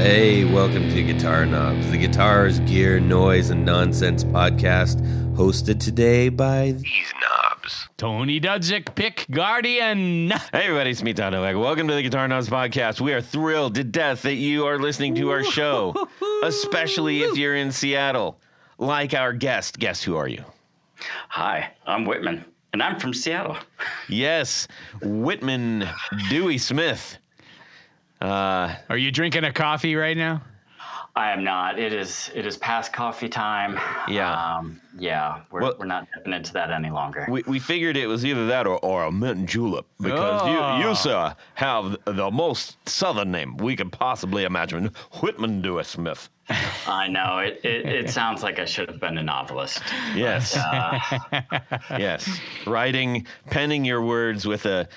Hey, welcome to Guitar Knobs, the guitars, gear, noise, and nonsense podcast, hosted today by these knobs. Tony Dudzik, Pick Guardian. Hey everybody, it's me, Todd Novak. Welcome to the Guitar Knobs podcast. We are thrilled to death that you are listening to our show, especially if you're in Seattle. Like our guest. Guess who are you? Hi, I'm Whitman, and I'm from Seattle. Yes, Whitman Dewey Smith. Are you drinking a coffee right now? I am not. It is past coffee time. Yeah. We're not dipping into that any longer. We figured it was either that or a mint julep because you sir, have the most southern name we could possibly imagine, Whitman Dewey Smith. I know. It sounds like I should have been a novelist. Yes. Yes. Penning your words with an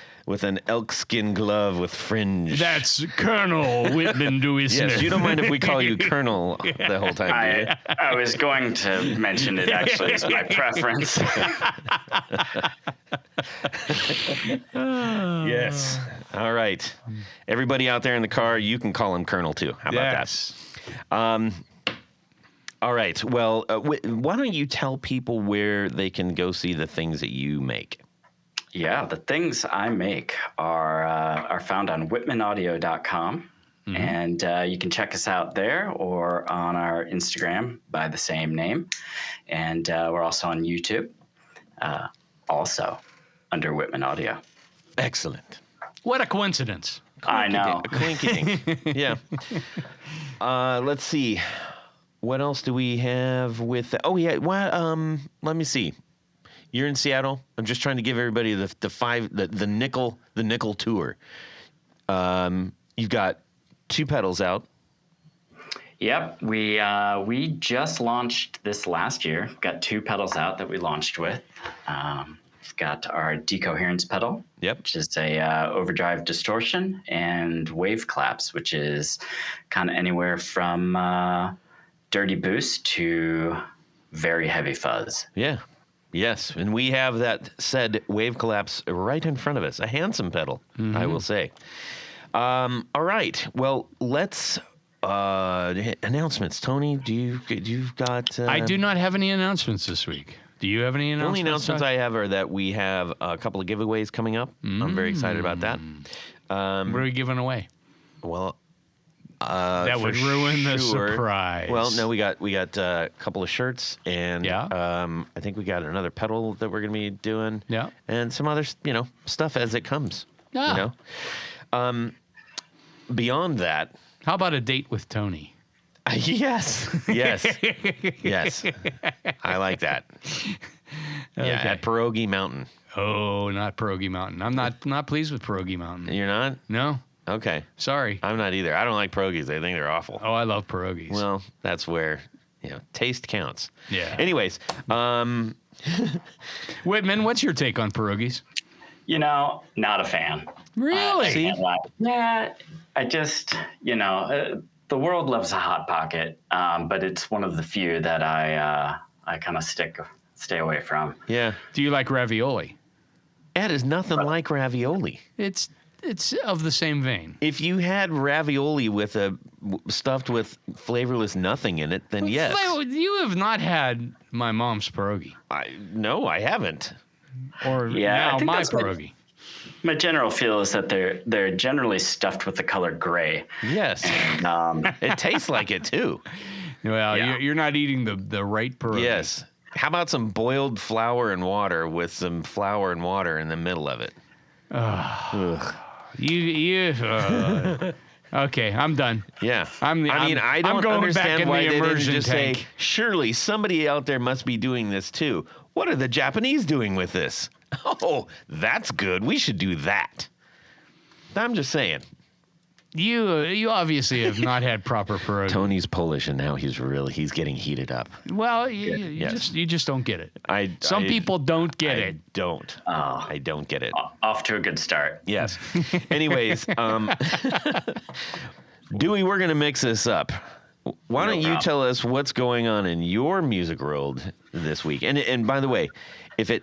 elkskin glove with fringe. That's Colonel Whitman Dewey Smith. Yes, you don't mind if we call you Colonel the whole time, do you? I was going to mention it actually as my preference. Yes. All right. Everybody out there in the car, you can call him Colonel too. How about that? All right. Well, why don't you tell people where they can go see the things that you make? Yeah, the things I make are found on whitmanaudio.com. Mm-hmm. And you can check us out there or on our Instagram by the same name. And we're also on YouTube, also under Whitman Audio. Excellent. What a coincidence. I know. Clinky. Yeah. Let's see. What else do we have with... Oh, yeah. Well, let me see. You're in Seattle. I'm just trying to give everybody the nickel tour. You've got 2 pedals out. Yep, we just launched this last year. Got 2 pedals out that we launched with. We've got our decoherence pedal, which is a overdrive distortion, and Wave Collapse, which is kind of anywhere from dirty boost to very heavy fuzz. Yeah. Yes, and we have that said Wave Collapse right in front of us. A handsome pedal, I will say. All right. Well, let's announcements. Tony, you've got? I do not have any announcements this week. Do you have any announcements? The only announcements I have are that we have a couple of giveaways coming up. I'm very excited about that. What are we giving away? Well, that would ruin the surprise. Well, no, we got a couple of shirts, and I think we got another pedal that we're going to be doing. Yeah, and some other stuff as it comes. Yeah. Beyond that, how about a date with Tony? Yes. I like that. Okay. Yeah, at Pierogi Mountain. Oh, not Pierogi Mountain. I'm not pleased with Pierogi Mountain. You're not? No. Okay. Sorry. I'm not either. I don't like pierogies. I think they're awful. Oh, I love pierogies. Well, that's where, taste counts. Yeah. Anyways. Whitman, what's your take on pierogies? Not a fan. Really? Yeah. I just, the world loves a Hot Pocket, but it's one of the few that I kind of stay away from. Yeah. Do you like ravioli? It is nothing like ravioli. It's of the same vein. If you had ravioli with stuffed with flavorless nothing in it, then yes. You have not had my mom's pierogi. No, I haven't. Or now my pierogi. My general feel is that they're generally stuffed with the color gray. Yes. And, it tastes like it too. Well, you're not eating the right pierogi. Yes. How about some boiled flour and water with some flour and water in the middle of it? Ugh. Okay, I'm done. Yeah. I don't understand why they didn't just say, surely somebody out there must be doing this too. What are the Japanese doing with this? Oh, that's good. We should do that. I'm just saying. You obviously have not had proper pierogi. Tony's Polish, and now he's getting heated up. Well, you just don't get it. Some people don't get it. I don't get it. Off to a good start. Yes. Anyways, Dewey, we're going to mix this up. Why don't you tell us what's going on in your music world this week? And by the way, if it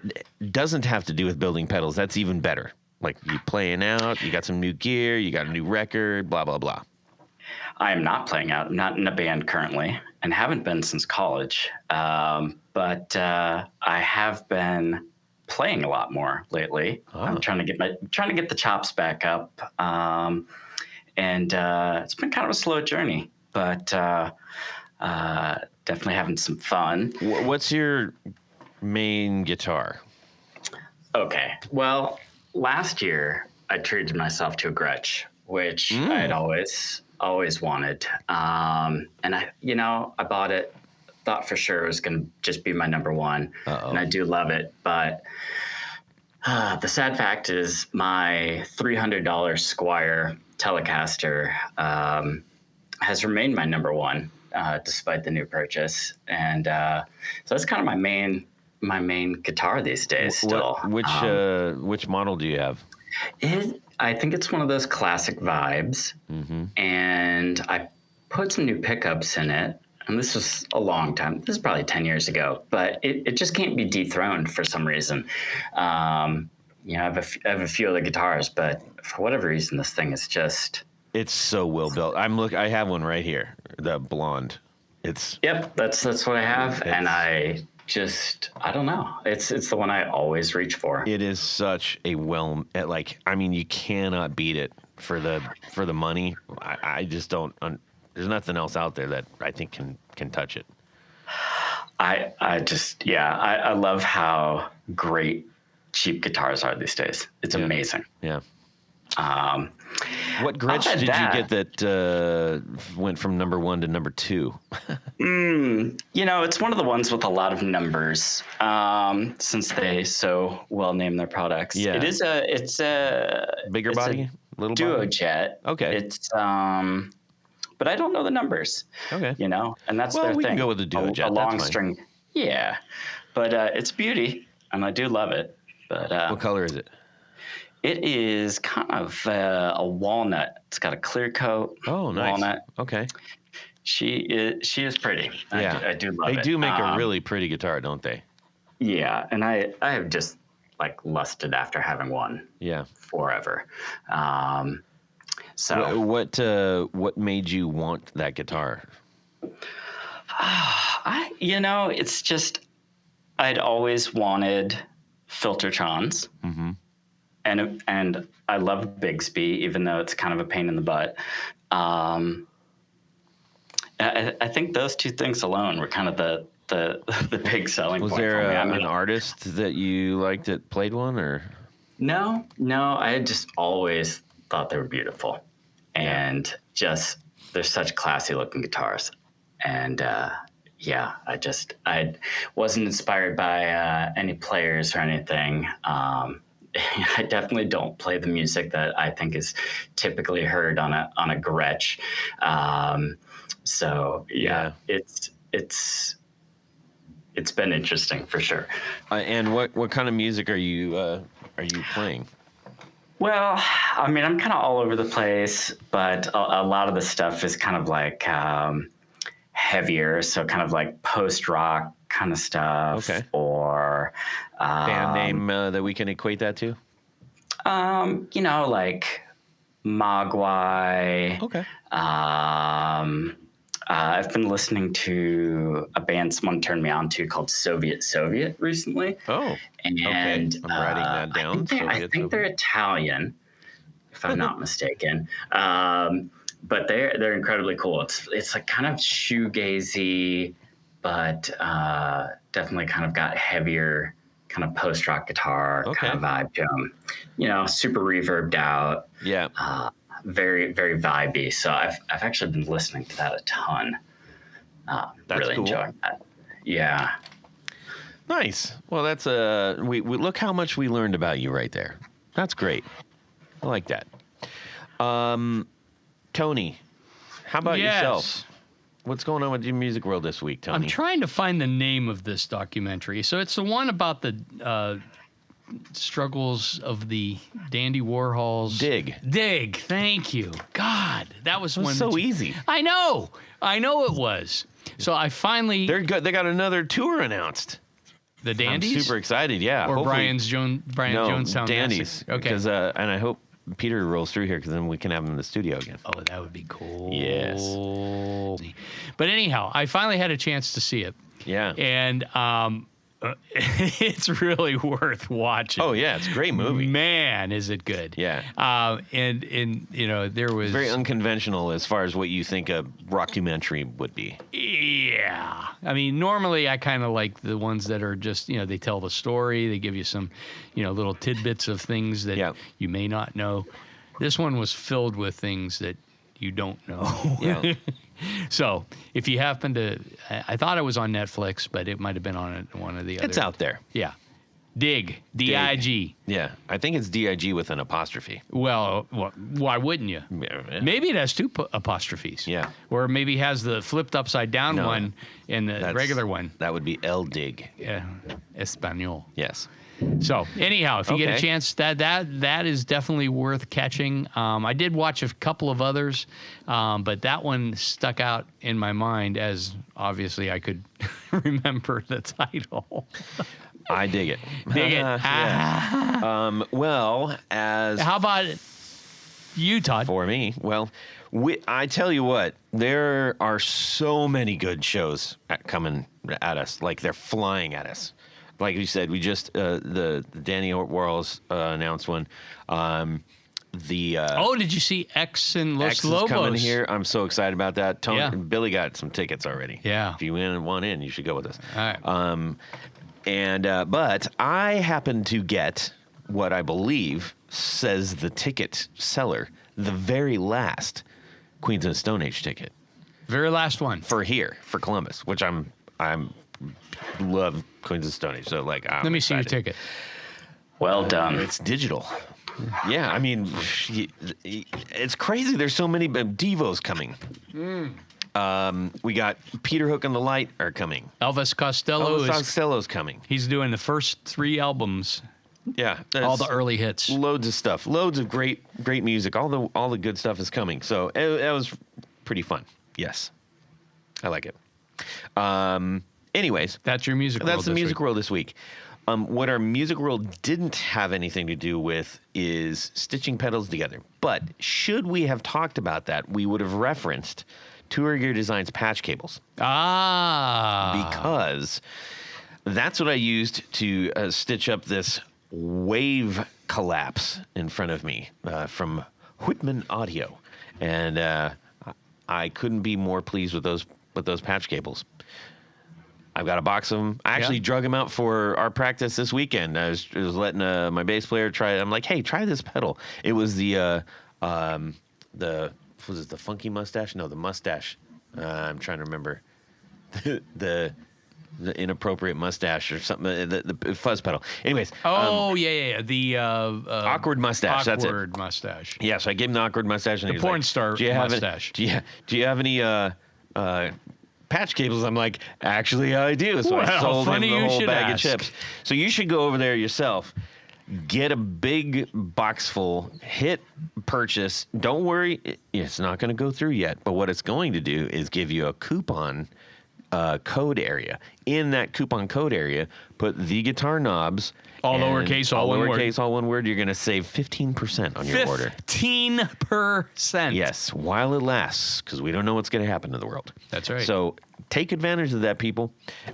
doesn't have to do with building pedals, that's even better. Like you playing out, you got some new gear, you got a new record, blah, blah, blah. I am not playing out. I'm not in a band currently, and haven't been since college. But I have been playing a lot more lately. Oh. I'm trying to get the chops back up, and it's been kind of a slow journey, but definitely having some fun. What's your main guitar? Okay, well, last year I treated myself to a Gretsch, which I had always wanted, and I bought it. Thought for sure it was going to just be my number one. And I do love it. But the sad fact is my $300 Squire Telecaster has remained my number one despite the new purchase. And so that's kind of my main guitar these days still. Which model do you have? I think it's one of those classic vibes. Mm-hmm. And I put some new pickups in it. And this was a long time. This is probably 10 years ago, but it just can't be dethroned for some reason. I have a few other guitars, but for whatever reason, this thing is just... It's so well built. I have one right here, the blonde. Yep, that's what I have, and I don't know. It's the one I always reach for. It is such a you cannot beat it for the money. I just don't. There's nothing else out there that I think can touch it. I love how great cheap guitars are these days. It's amazing. Yeah. What Gretsch did you get that went from number one to number two? It's one of the ones with a lot of numbers, since they so well name their products. Yeah. It's a bigger body, little duo body? jet. Okay. It's but I don't know the numbers. Okay. And that's their thing. We can go with the duo jet. A long string. Yeah. But it's beauty, and I do love it. But what color is it? It is kind of a walnut. It's got a clear coat. Oh, nice. Walnut. Okay. She is pretty. Yeah. I do love it. They do make a really pretty guitar, don't they? Yeah, and I have just lusted after having one. Yeah. Forever. So what made you want that guitar? It's just I'd always wanted Filtertrons. Mm-hmm. And I love Bigsby, even though it's kind of a pain in the butt. I think those two things alone were kind of the big selling point. Was there an artist that you liked that played one, or? No. I had just always thought they were beautiful, and just they're such classy looking guitars. And I wasn't inspired by any players or anything. I definitely don't play the music that I think is typically heard on a Gretsch. It's been interesting for sure. And what kind of music are you playing? Well, I mean, I'm kind of all over the place, but a lot of the stuff is kind of like heavier, so kind of like post-rock kind of stuff. Okay. Or band name that we can equate that to? Like Mogwai. Okay. I've been listening to a band someone turned me on to called Soviet recently. Oh, and okay. I'm writing that down. I think they're Italian, if I'm not mistaken. But they're incredibly cool. It's like kind of shoegazy, but definitely kind of got heavier, kind of post-rock guitar kind of vibe to them. Super reverbed out. Yeah. Very, very vibey. So I've actually been listening to that a ton. That's really cool. enjoying that. Yeah. Nice. Well, that's we look how much we learned about you right there. That's great. I like that. Tony, how about yourself? What's going on with your music world this week, Tony? I'm trying to find the name of this documentary. So it's the one about the struggles of the Dandy Warhols. Dig. Thank you. God, that was one. So easy. I know it was. So I finally. They're good. They got another tour announced. The Dandies. I'm super excited. Yeah. Or Brian Jonestown. Dandies. Okay. Because and I hope Peter rolls through here, because then we can have him in the studio again. Oh, that would be cool. Yes. But anyhow, I finally had a chance to see it. Yeah. And it's really worth watching. Oh yeah, it's a great movie. Man, is it good? Yeah. And there was very unconventional as far as what you think a rockumentary would be. Yeah. I mean, normally I kind of like the ones that are just, they tell the story, they give you some, little tidbits of things that you may not know. This one was filled with things that you don't know. Yeah. So, if you happen to, I thought it was on Netflix, but it might have been on one of the other. It's out there. Yeah. Dig. D-I-G. Yeah. I think it's D-I-G with an apostrophe. Well, why wouldn't you? Yeah. Maybe it has two apostrophes. Yeah. Or maybe has the flipped upside down one and the regular one. That would be El Dig. Yeah. Espanol. Yes. So anyhow, if you get a chance, that is definitely worth catching. I did watch a couple of others, but that one stuck out in my mind as obviously I could remember the title. I dig it. Dig it. Yeah. Well, how about you, Todd? For me, well, I tell you what, there are so many good shows coming at us, like they're flying at us. Like you said, we just the Danny Warhols announced one. Did you see X and Los X Lobos is coming here? I'm so excited about that. Billy got some tickets already. Yeah. If you want in, you should go with us. All right. But I happen to get what I believe says the ticket seller, the very last Queens of the Stone Age ticket. Very last one for Columbus, which I'm love Queens of the Stone Age. So let me see your ticket. Well done. It's digital. Yeah, I mean, it's crazy. There's so many Devos coming. We got Peter Hook and the Light are coming. Elvis Costello's coming. He's doing the first 3 albums. Yeah, all the early hits. Loads of stuff. Loads of great music. All the good stuff is coming. So it was pretty fun. Yes, I like it. Anyways, that's your music. That's the music world this week. What our music world didn't have anything to do with is stitching pedals together. But should we have talked about that, we would have referenced Tour Gear Design's patch cables. Because that's what I used to stitch up this Wave Collapse in front of me from Whitman Audio, and I couldn't be more pleased with those patch cables. I've got a box of them. I actually drug them out for our practice this weekend. I was letting my bass player try it. I'm like, hey, try this pedal. It was the funky mustache? No, the mustache. I'm trying to remember the inappropriate mustache or something. The fuzz pedal. Anyways. The awkward mustache. That's it. Awkward mustache. Yeah, so I gave him the awkward mustache, and the porn star mustache. Do you have any patch cables? I'm like, actually, I do. So I sold him the whole bag of chips. So you should go over there yourself. Get a big box full, hit purchase. Don't worry, it's not going to go through yet. But what it's going to do is give you a coupon code area. In that coupon code area, put the guitar knobs. All lowercase, all one word. All one word. You're going to save 15% on your order. 15%. Yes, while it lasts, because we don't know what's going to happen to the world. That's right. So take advantage of that, people.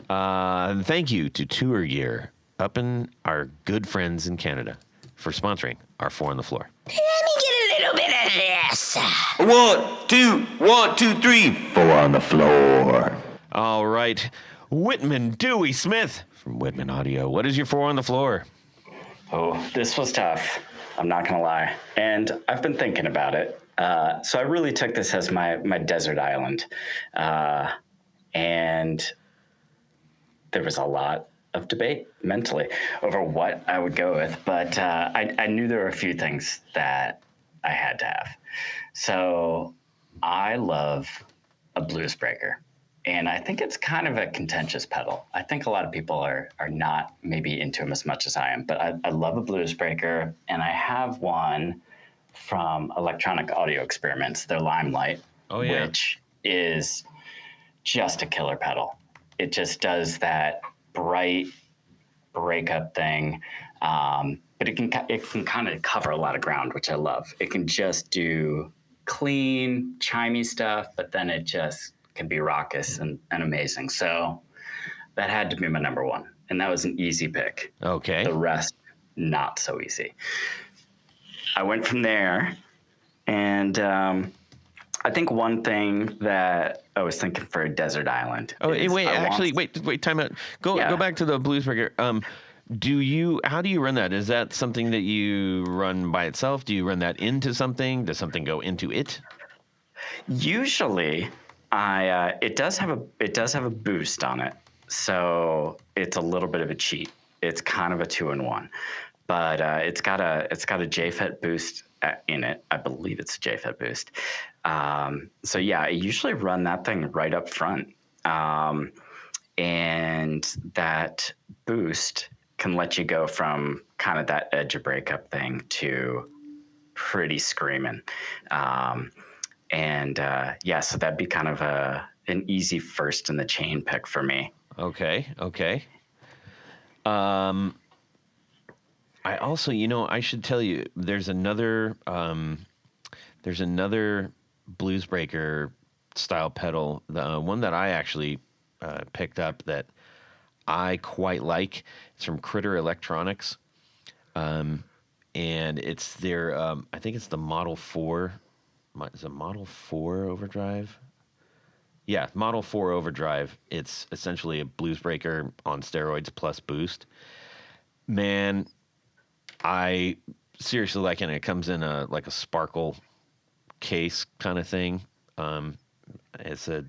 Thank you to Tour Gear up in our good friends in Canada for sponsoring our 4 on the Floor. Let me get a little bit of this. 1, 2, 3. 4 on the floor. All right. Whitman Dewey Smith from Whitman Audio. What is your 4 on the floor? Oh, this was tough. I'm not going to lie. And I've been thinking about it. So I really took this as my desert island. And there was a lot of debate mentally over what I would go with. But I knew there were a few things that I had to have. So I love a blues breaker. And I think it's kind of a contentious pedal. I think a lot of people are not maybe into them as much as I am. But I love a blues breaker. And I have one from Electronic Audio Experiments, their Limelight, which is just a killer pedal. It just does that bright breakup thing. but it can kind of cover a lot of ground, which I love. It can just do clean, chimey stuff, but then it just can be raucous and amazing. So that had to be my number one, and that was an easy pick. Okay. The rest, not so easy. I went from there, and I think one thing that I was thinking for a desert island. Oh, wait, time out. Go back to the Bluesbreaker. How do you run that? Is that something that you run by itself? Do you run that into something? Does something go into it? Usually, it does have a boost on it, so it's a little bit of a cheat. It's kind of a 2-in-1, but it's got a JFET boost in it. I believe it's a JFET boost. So yeah, I usually run that thing right up front, and that boost can let you go from kind of that edge of breakup thing to pretty screaming. So that'd be kind of an easy first in the chain pick for me. Okay. I also, I should tell you, there's another Bluesbreaker style pedal, the one that I actually picked up that I quite like. It's from Critter Electronics, and it's their I think it's the Model 4. Is it Model 4 Overdrive? Yeah, Model 4 Overdrive. It's essentially a Bluesbreaker on steroids plus boost. Man, I seriously like it. It comes in a sparkle case kind of thing. It's a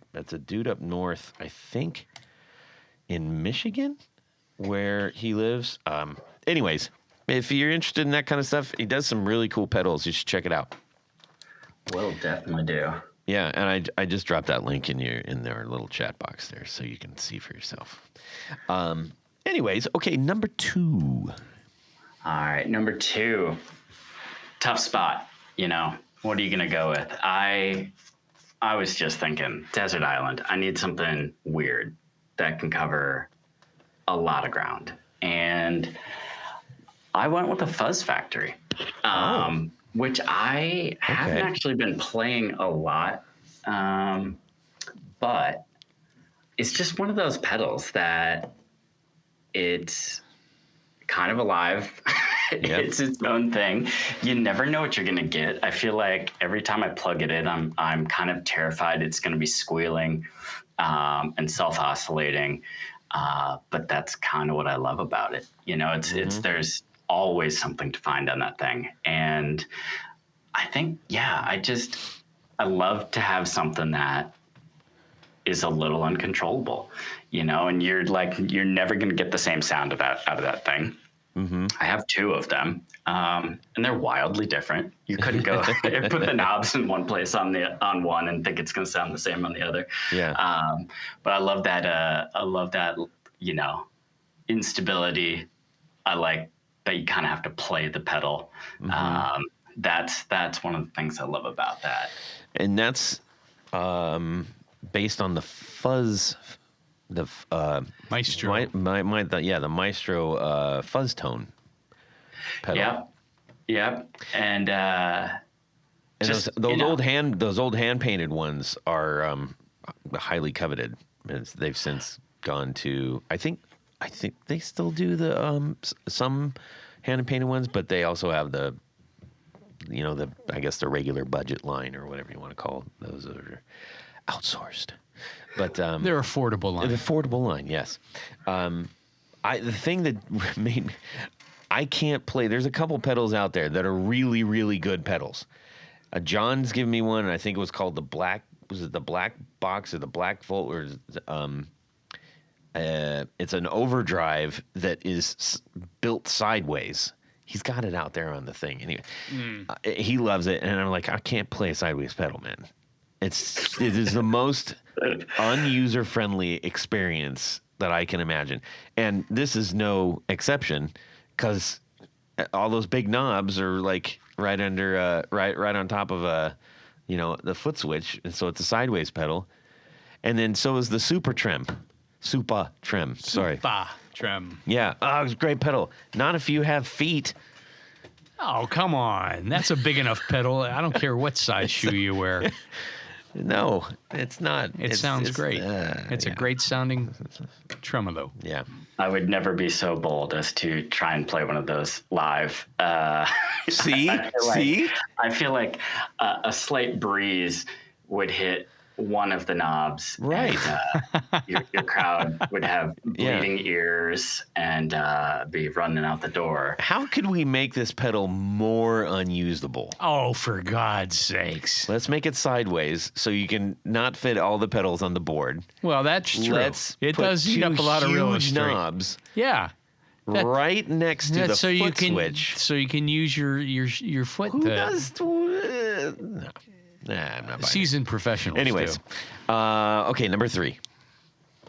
dude up north, I think, in Michigan, where he lives. Anyways, if you're interested in that kind of stuff, he does some really cool pedals. You should check it out. Will definitely do. Yeah, and I just dropped that link in their little chat box there, so you can see for yourself. Anyways, okay, number 2. All right, number 2. Tough spot. What are you gonna go with? I was just thinking desert island. I need something weird that can cover a lot of ground, and I went with a Fuzz Factory, which I haven't actually been playing a lot, but it's just one of those pedals that it's kind of alive. Yep. It's its own thing. You never know what you're gonna get. I feel like every time I plug it in, I'm kind of terrified it's gonna be squealing and self-oscillating. But that's kind of what I love about it. It's there's always something to find on that thing, and I think I love to have something that is a little uncontrollable, and you're never gonna get the same sound out of that thing. Mm-hmm. I have 2 of them, and they're wildly different. You couldn't go put the knobs in one place on one and think it's going to sound the same on the other. Yeah. But I love that. Instability. I like that you kind of have to play the pedal. Mm-hmm. That's one of the things I love about that. And that's based on the Fuzz. The Maestro. The Maestro fuzz tone pedal. Yep. And those old hand painted ones are highly coveted. They've since gone to I think they still do the some hand painted ones, but they also have the I guess the regular budget line or whatever you want to call it. Those are outsourced. But they're affordable line. The affordable line, yes. The thing that made I can't play. There's a couple pedals out there that are really, really good pedals. John's given me one, and I think it was called the Black. Was it the Black Box or the Black Volt? Or it's an overdrive that is built sideways. He's got it out there on the thing. Anyway, he loves it, and I'm like, I can't play a sideways pedal, man. It is the most unuser-friendly experience that I can imagine, and this is no exception because all those big knobs are like right under, right on top of the foot switch, and so it's a sideways pedal, and then so is the Super Trim. Sorry. Super Trim. Yeah. Oh, it's a great pedal. Not if you have feet Oh, come on. That's a big enough pedal. I don't care what size shoe you wear. No, it's not. It sounds great. It's a great sounding tremolo. Yeah. I would never be so bold as to try and play one of those live. See? I feel like a slight breeze would hit one of the knobs. Right. And, your crowd would have bleeding ears and be running out the door. How could we make this pedal more unusable? Oh, for God's sakes. Let's make it sideways so you can not fit all the pedals on the board. Well, that's true. It does eat up a lot of real huge estate. knobs. Yeah. Right next to the so foot you can, switch. So you can use your foot. Who does? No. Nah, I'm not buying seasoned professionals. Anyways, do. Okay, number 3.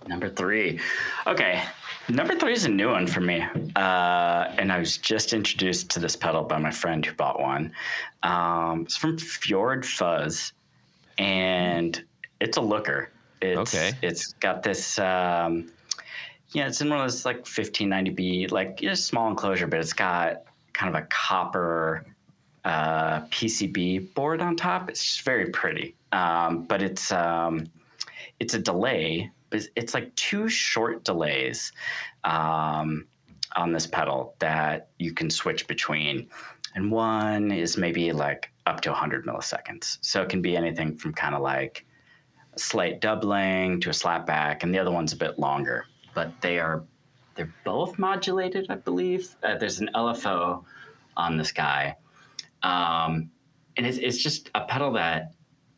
Number 3. Okay. Number 3 is a new one for me. And I was just introduced to this pedal by my friend who bought one. It's from Fjord Fuzz. And it's a looker. It's got this, it's in one of those like 1590B, like small enclosure, but it's got kind of a copper PCB board on top. It's just very pretty. But it's a delay. It's like 2 short delays on this pedal that you can switch between. And one is maybe like up to 100 milliseconds. So it can be anything from kind of like a slight doubling to a slapback. And the other one's a bit longer. But they're both modulated, I believe. There's an LFO on this guy. And it's just a pedal that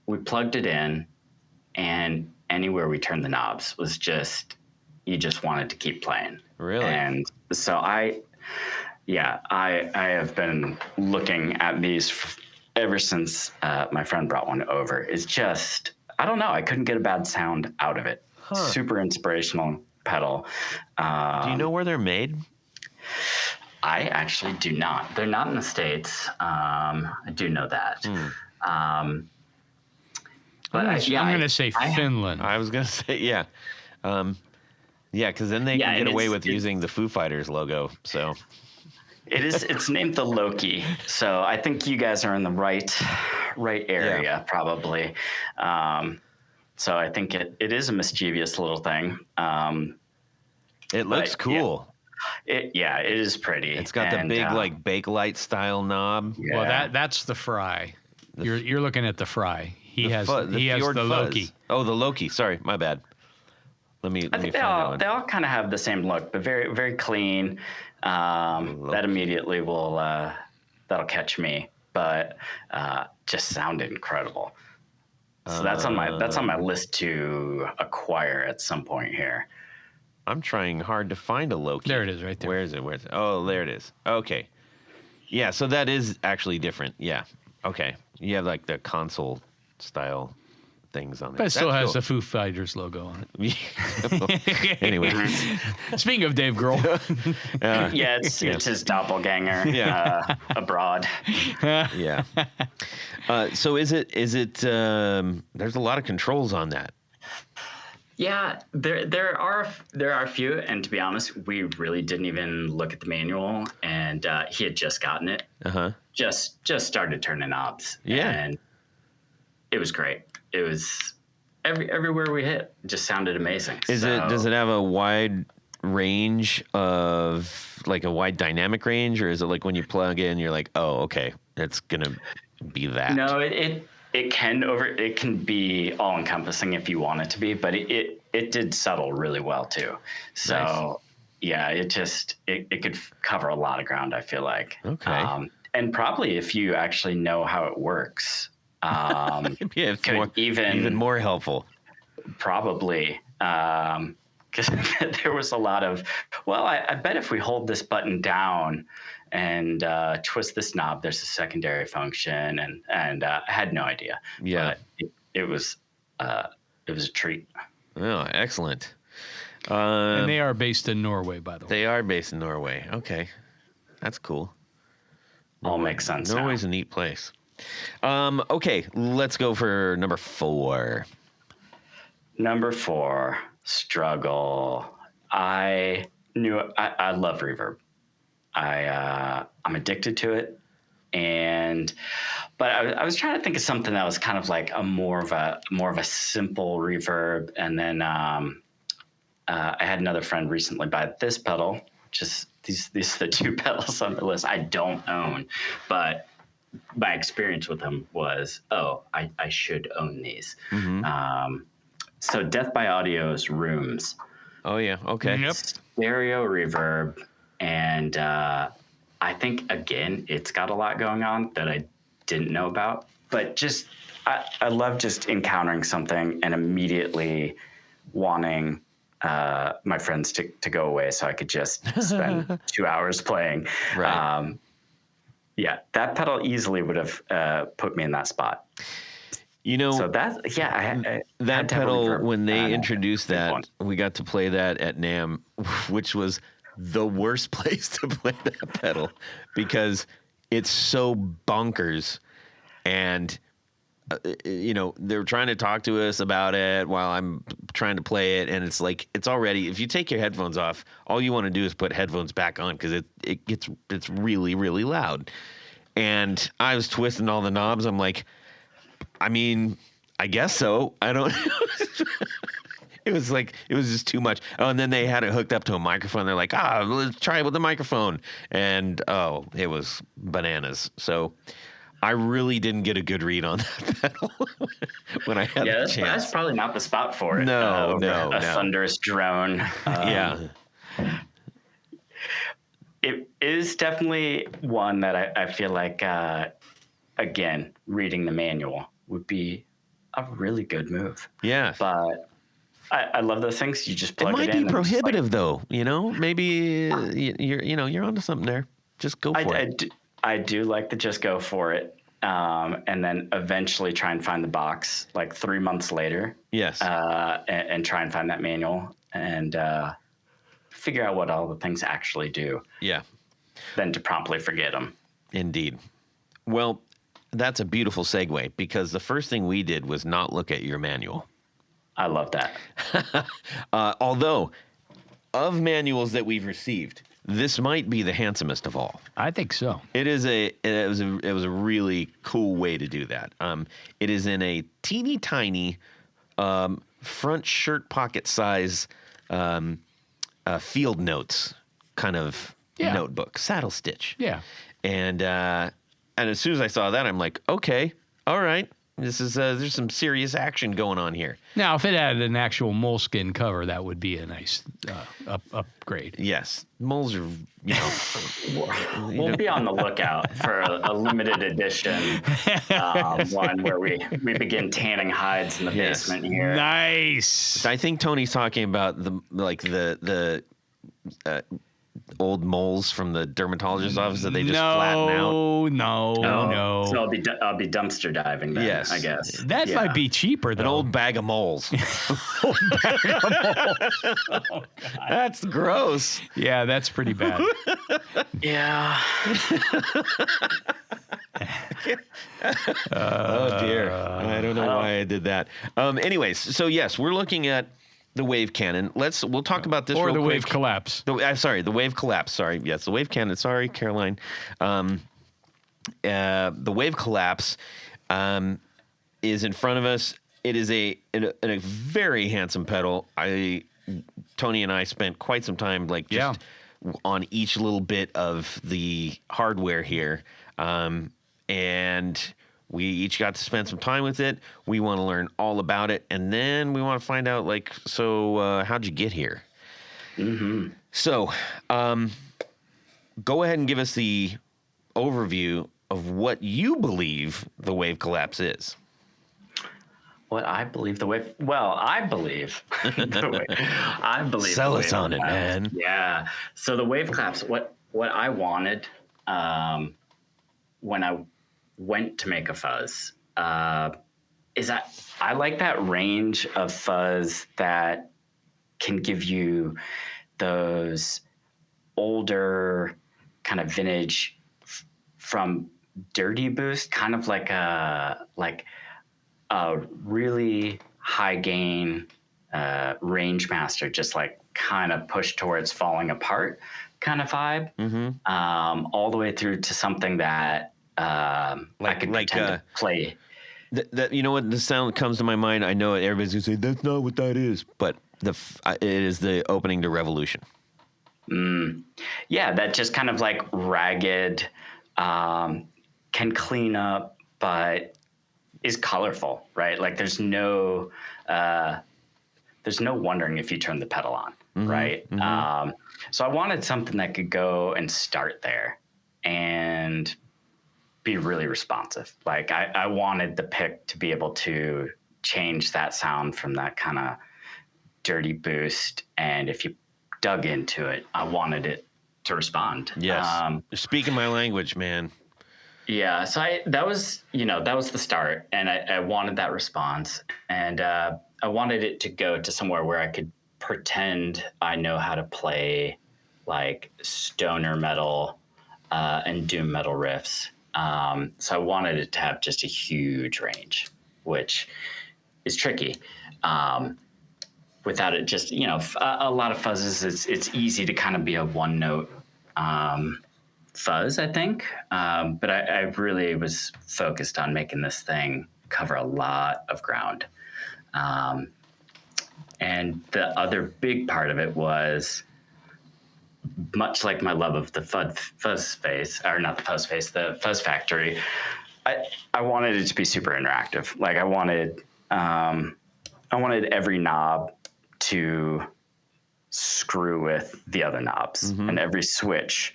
we plugged it in, and anywhere we turned the knobs was you just wanted to keep playing. Really? And so I have been looking at these ever since my friend brought one over. It's just, I don't know, I couldn't get a bad sound out of it. Super inspirational pedal. Do you know where they're made? I actually do not. They're not in the States. I do know that. But I'm going to say Finland. I was going to say, yeah. Because then they can get away with using the Foo Fighters logo. So it's named the Loki. So I think you guys are in the right area, probably. So I think it is a mischievous little thing. It looks cool. It is pretty. It's got the big like Bakelite style knob. Yeah. Well, that's the Fry. You're looking at the Fry. He has the Loki. Oh, the Loki. Sorry, my bad. Let me they all kind of have the same look, but very, very clean. That immediately will that'll catch me. But just sounded incredible. So that's on my list to acquire at some point here. I'm trying hard to find a Loki. There it is, right there. Where is it? Oh, there it is. Okay. Yeah, so that is actually different. Yeah. Okay. You have like the console style things on it. But it still has the Foo Fighters logo on it. Anyway. Speaking of Dave Grohl. It's his doppelganger abroad. Yeah. So is it there's a lot of controls on that. Yeah, there are a few, and to be honest, we really didn't even look at the manual, and he had just gotten it. Just started turning knobs. Yeah. And it was great. It was everywhere we hit just sounded amazing. Does it have a wide range of like a wide dynamic range, or is it like when you plug in you're like, oh, okay, it's gonna be that? No, it can be all encompassing if you want it to be, but it did settle really well too. So nice. Yeah, it could cover a lot of ground, I feel like. Okay. And probably if you actually know how it works, even more helpful. Probably. Because there was a lot of, I bet if we hold this button down and twist this knob, there's a secondary function, and I had no idea. Yeah, but it was a treat. Oh, excellent. And they are based in Norway, by the way. They are based in Norway. Okay, that's cool. All makes sense. Norway's a neat place. Okay, let's go for number 4. Number 4, struggle. I love reverb. I'm addicted to it. But I was trying to think of something that was kind of like a more of a simple reverb. And then I had another friend recently buy this pedal. Just these are the two pedals on the list I don't own, but my experience with them was, I should own these. So Death by Audio's Rooms. Oh yeah, okay. Yep. Stereo reverb, and I think again it's got a lot going on that I didn't know about. But just I love just encountering something and immediately wanting my friends to go away so I could just spend 2 hours playing. Right. Yeah, that pedal easily would have put me in that spot. You know, so that I that pedal, when they introduced that, we got to play that at NAMM, which was the worst place to play that pedal because it's so bonkers. And, they're trying to talk to us about it while I'm trying to play it. And it's like, it's already, if you take your headphones off, all you want to do is put headphones back on because it's really, really loud. And I was twisting all the knobs. I'm like, I mean, I guess so. I don't. It was just too much. Oh, and then they had it hooked up to a microphone. They're like, let's try it with the microphone. And it was bananas. So I really didn't get a good read on that pedal when I had the chance. That's probably not the spot for it. No. Thunderous drone. Yeah. It is definitely one that I feel like, again, reading the manual would be a really good move. Yeah. But I love those things. You just plug it in. It might be prohibitive, though. Maybe you're onto something there. Just go for it. I do like to just go for it, and then eventually try and find the box like 3 months later. Yes. And try and find that manual and figure out what all the things actually do. Yeah. Than to promptly forget them. Indeed. Well, that's a beautiful segue because the first thing we did was not look at your manual. I love that. Although, of manuals that we've received, this might be the handsomest of all. I think so. It was a really cool way to do that. It is in a teeny tiny front shirt pocket size field notes kind of notebook, saddle stitch. Yeah. And as soon as I saw that, I'm like, okay, all right. This is there's some serious action going on here. Now, if it had an actual moleskin cover, that would be a nice upgrade. Yes, moles are. We'll be on the lookout for a limited edition one where we begin tanning hides in the basement here. Nice. I think Tony's talking about the old moles from the dermatologist's office that they just flatten out. No. So I'll be dumpster diving then, yes. I guess. That might be cheaper, though. An old bag of moles. Old bag of moles. Oh, that's gross. Yeah, that's pretty bad. Yeah. Oh, dear. I don't know why I did that. Anyways, so yes, we're looking at the Wave Cannon. We'll talk about this or real the quick. Wave Collapse. The Wave Collapse. Sorry. Yes, the Wave Cannon. Sorry, Caroline. The Wave Collapse is in front of us. It is a very handsome pedal. Tony and I spent quite some time on each little bit of the hardware here. And we each got to spend some time with it. We want to learn all about it. And then we want to find out, how'd you get here? Mm-hmm. So go ahead and give us the overview of what you believe the Wave Collapse is. What I believe the Wave... Well, I believe the Wave... I believe Sell the us Wave on Collapse. it, man. Yeah. So the Wave Collapse, what I wanted when I went to make a fuzz is that I like that range of fuzz that can give you those older kind of vintage from Dirty Boost, kind of like a really high gain range master, just like kind of push towards falling apart kind of vibe, all the way through to something that I could pretend to play. That you know what, the sound comes to my mind. I know everybody's gonna say that's not what that is, but it is the opening to Revolution. Yeah, that just kind of like ragged, can clean up, but is colorful, right? Like there's no wondering if you turn the pedal on, right? Mm-hmm. So I wanted something that could go and start there and be really responsive. Like I wanted the pick to be able to change that sound from that kind of dirty boost. And if you dug into it, I wanted it to respond. Yes. You're speaking my language, man. Yeah. So that was the start, and I wanted that response, and I wanted it to go to somewhere where I could pretend I know how to play like stoner metal and doom metal riffs. So I wanted it to have just a huge range, which is tricky. Without it, just a lot of fuzzes. It's easy to kind of be a one note fuzz, I think. But I really was focused on making this thing cover a lot of ground. And the other big part of it was, much like my love of the fuzz face, or not the fuzz face, the fuzz factory, I wanted it to be super interactive. Like I wanted every knob to screw with the other knobs, and every switch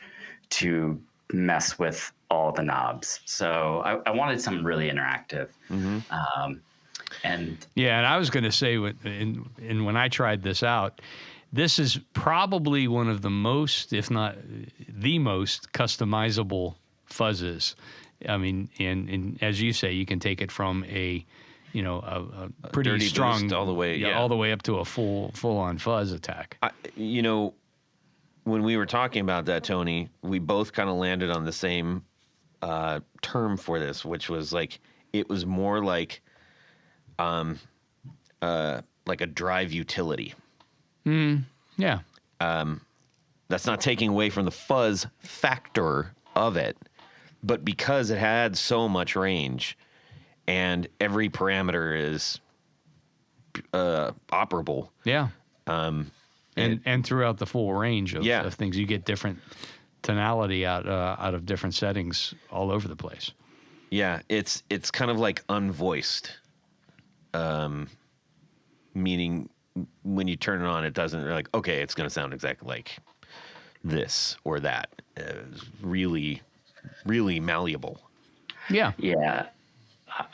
to mess with all the knobs. So I wanted something really interactive. And I was going to say, when I tried this out, this is probably one of the most, if not the most, customizable fuzzes. I mean, and as you say, you can take it from a pretty strong all the way up to a full-on fuzz attack. When we were talking about that, Tony, we both kind of landed on the same term for this, which was like, it was more like a drive utility. Yeah. That's not taking away from the fuzz factor of it, but because it had so much range and every parameter is operable. Yeah. And throughout the full range of things, you get different tonality out of different settings all over the place. Yeah, it's kind of like unvoiced, meaning when you turn it on, it doesn't like, okay, it's going to sound exactly like this or that. It's really, really malleable. Yeah. Yeah.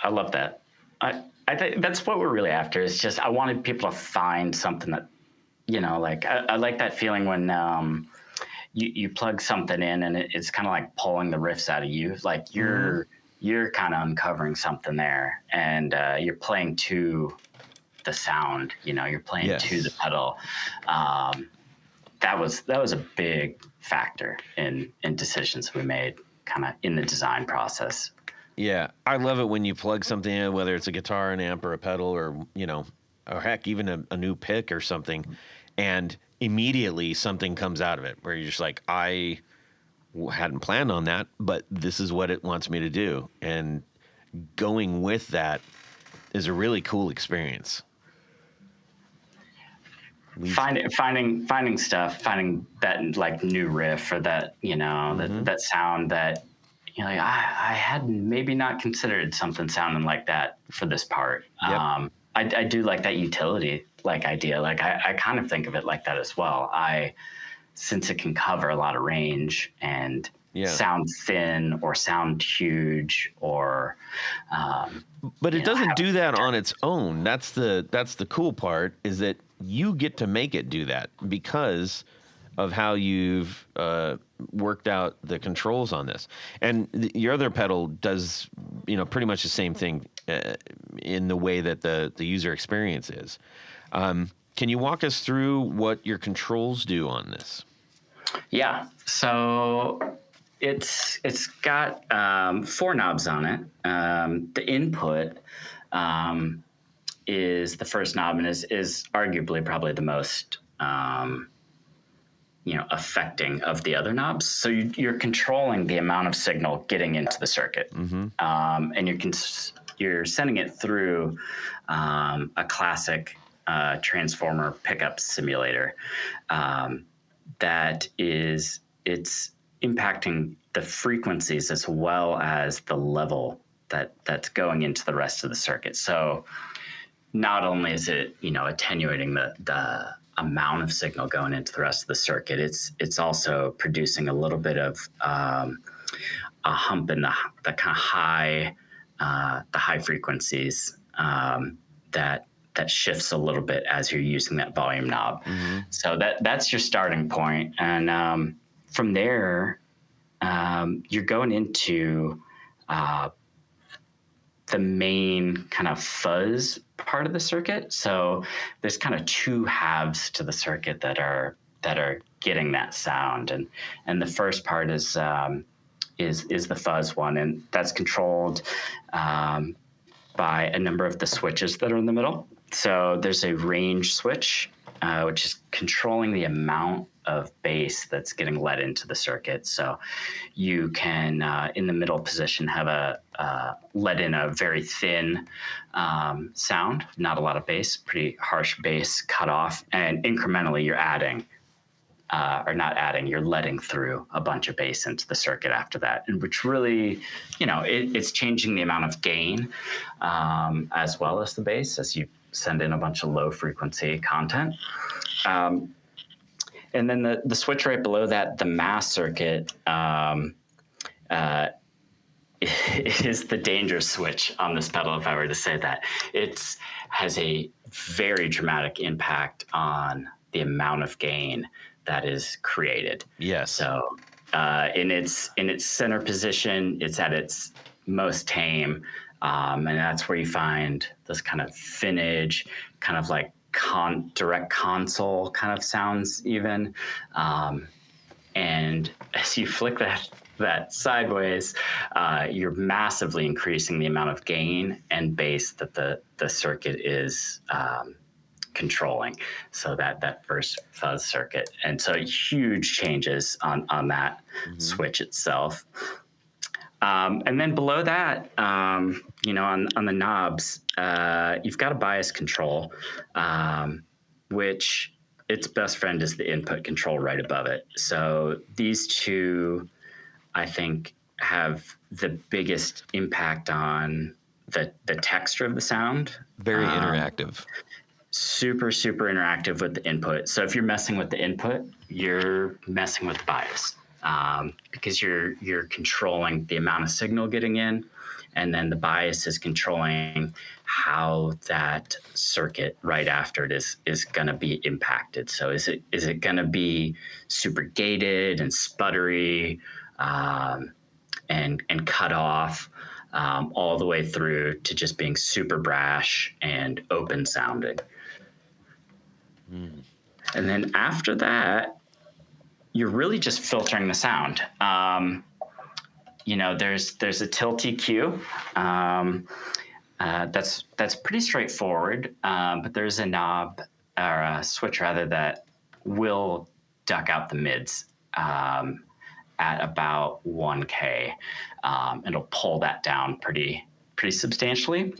I love that. I think that's what we're really after. It's just, I wanted people to find something that, like I like that feeling when you plug something in and it's kind of like pulling the riffs out of you. Like you're kind of uncovering something there, and you're playing to the sound. You're playing to the pedal. That was a big factor in decisions we made, kind of in the design process. Yeah, I love it when you plug something in, whether it's a guitar, an amp, or a pedal, or or heck, even a new pick or something, and immediately something comes out of it where you're just like, I hadn't planned on that, but this is what it wants me to do, and going with that is a really cool experience. Finding stuff, finding that like new riff or that that sound that like I had maybe not considered something sounding like that for this part. Yep. I do like that utility like idea. Like I kind of think of it like that as well. Since it can cover a lot of range and sound thin or sound huge or but it doesn't do that on its own. That's the cool part, is that you get to make it do that because of how you've worked out the controls on this. And your other pedal does, pretty much the same thing in the way that the user experience is. Can you walk us through what your controls do on this? Yeah. So it's got 4 knobs on it. The input is the first knob and is arguably probably the most affecting of the other knobs. So you're controlling the amount of signal getting into the circuit, and you're sending it through a classic transformer pickup simulator. It's impacting the frequencies as well as the level that's going into the rest of the circuit. So not only is it attenuating the amount of signal going into the rest of the circuit, it's also producing a little bit of a hump in the kind of high frequencies that shifts a little bit as you're using that volume knob. So that's your starting point, and from there you're going into the main kind of fuzz part of the circuit. So there's kind of two halves to the circuit that are getting that sound, and the first part is the fuzz one, and that's controlled by a number of the switches that are in the middle. So there's a range switch, which is controlling the amount of bass that's getting let into the circuit. So you can, in the middle position, have let in a very thin sound, not a lot of bass, pretty harsh bass cut off, and incrementally you're adding, or not adding, you're letting through a bunch of bass into the circuit after that, and which really, it's changing the amount of gain as well as the bass as you send in a bunch of low frequency content. And then the switch right below that, the mass circuit, is the danger switch on this pedal, if I were to say that. It has a very dramatic impact on the amount of gain that is created. Yes. So in its center position, it's at its most tame, and that's where you find this kind of vintage, kind of like direct console kind of sounds even. And as you flick that sideways, you're massively increasing the amount of gain and bass that the circuit is controlling. So that first fuzz circuit. And so huge changes on that switch itself. And then below that, on the knobs, you've got a bias control, which its best friend is the input control right above it. So these two, I think, have the biggest impact on the texture of the sound. Very interactive. Super, super interactive with the input. So if you're messing with the input, you're messing with the bias. Because you're controlling the amount of signal getting in, and then the bias is controlling how that circuit right after it is going to be impacted. So is it going to be super gated and sputtery and cut off all the way through to just being super brash and open sounding. And then after that, you're really just filtering the sound. There's a tilt EQ. That's pretty straightforward, but there's a knob or a switch rather that will duck out the mids at about 1K. It'll pull that down pretty substantially.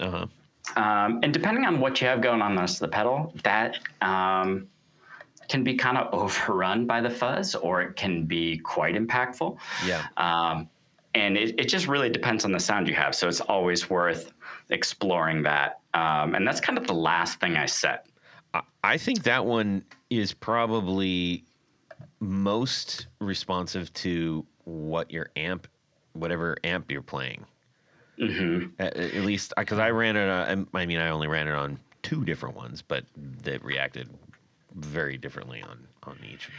And depending on what you have going on the rest of the pedal, that can be kind of overrun by the fuzz, or it can be quite impactful. Yeah. And it just really depends on the sound you have. So it's always worth exploring that. And that's kind of the last thing I set. I think that one is probably most responsive to whatever amp you're playing. At least because I ran it on, I only ran it on 2 different ones, but they reacted very differently on each.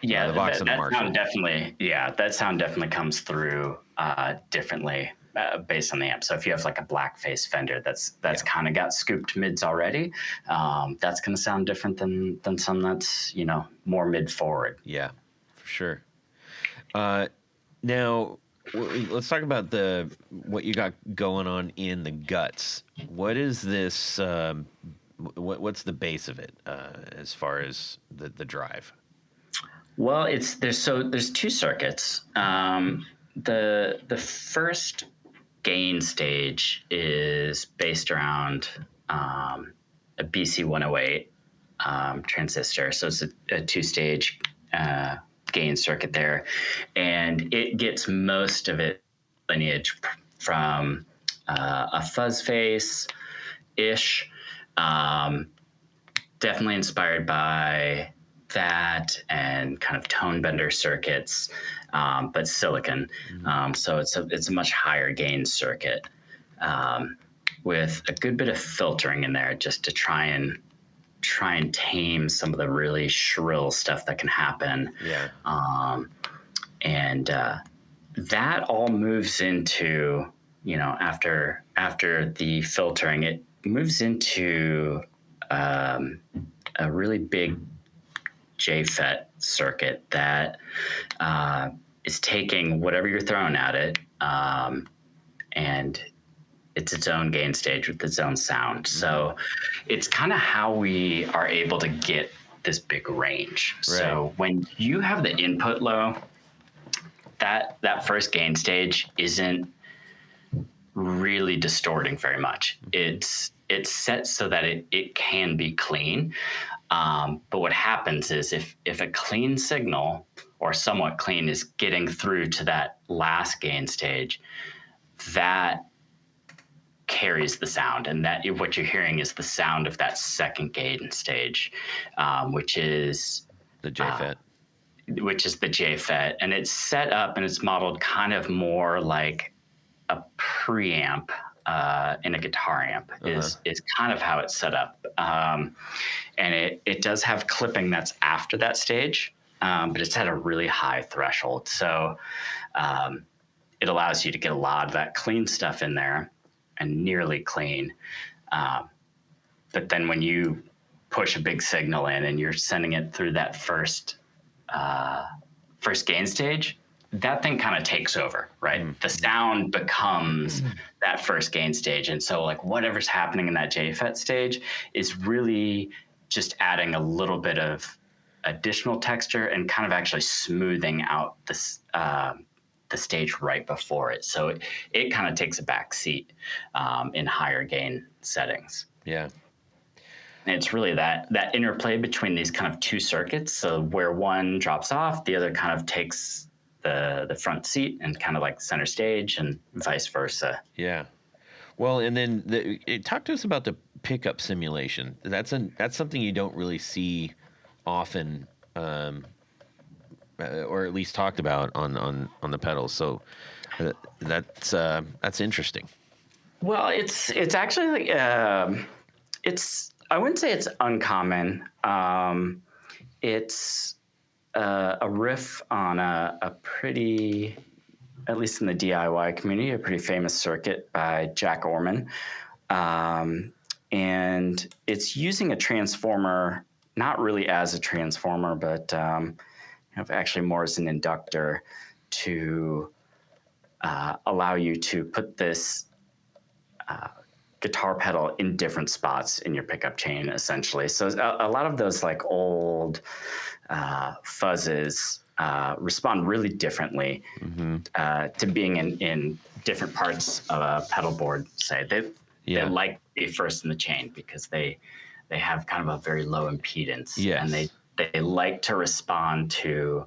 Yeah, the Vox and the Marshall. That sound definitely comes through differently based on the amp. So if you have like a blackface Fender that's kind of got scooped mids already, that's going to sound different than some that's more mid forward. Yeah, for sure. Now let's talk about what you got going on in the guts. What is this? What's the base of it as far as the drive? Well, there's two circuits. The first gain stage is based around a BC 108 transistor. So it's a two-stage gain circuit there, and it gets most of its lineage from a fuzz face ish. Definitely inspired by that and kind of tone bender circuits, but silicon. So it's a much higher gain circuit with a good bit of filtering in there just to try and tame some of the really shrill stuff that can happen. Yeah. And that all moves into, after the filtering, it moves into a really big JFET circuit that is taking whatever you're throwing at it, and it's its own gain stage with its own sound. So it's kind of how we are able to get this big range. Right. So when you have the input low, that first gain stage isn't really distorting very much. It's set so that it can be clean. But what happens is if a clean signal or somewhat clean is getting through to that last gain stage, that carries the sound, and that what you're hearing is the sound of that second gain stage, which is the JFET. And it's set up and it's modeled kind of more like a preamp in a guitar amp is kind of how it's set up. And it does have clipping that's after that stage, but it's at a really high threshold. So it allows you to get a lot of that clean stuff in there and nearly clean. But then when you push a big signal in and you're sending it through that first gain stage, that thing kind of takes over, right? Mm-hmm. The sound becomes that first gain stage. And so like whatever's happening in that JFET stage is really just adding a little bit of additional texture and kind of actually smoothing out this, the stage right before it. So it kind of takes a back seat in higher gain settings. Yeah. And it's really that interplay between these kind of two circuits. So where one drops off, the other kind of takes the front seat and kind of like center stage, and vice versa. Yeah. Well, and then talk to us about the pickup simulation. That's something you don't really see often, or at least talked about on the pedals. So that's interesting. Well, it's actually like I wouldn't say it's uncommon. It's a riff on a pretty, at least in the DIY community, a pretty famous circuit by Jack Orman. And it's using a transformer, not really as a transformer, but actually more as an inductor to allow you to put this guitar pedal in different spots in your pickup chain, essentially. So a lot of those like old fuzzes respond really differently to being in different parts of a pedal board. Say they like to be first in the chain because they have kind of a very low impedance, and they like to respond to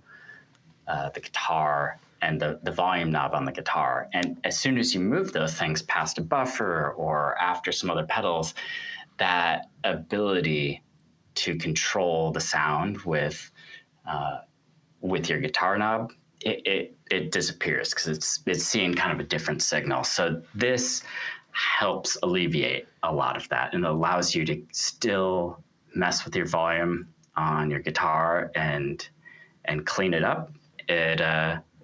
the guitar and the volume knob on the guitar. And as soon as you move those things past a buffer or after some other pedals, that ability to control the sound with your guitar knob, it disappears because it's seeing kind of a different signal. So this helps alleviate a lot of that, and allows you to still mess with your volume on your guitar and clean it up.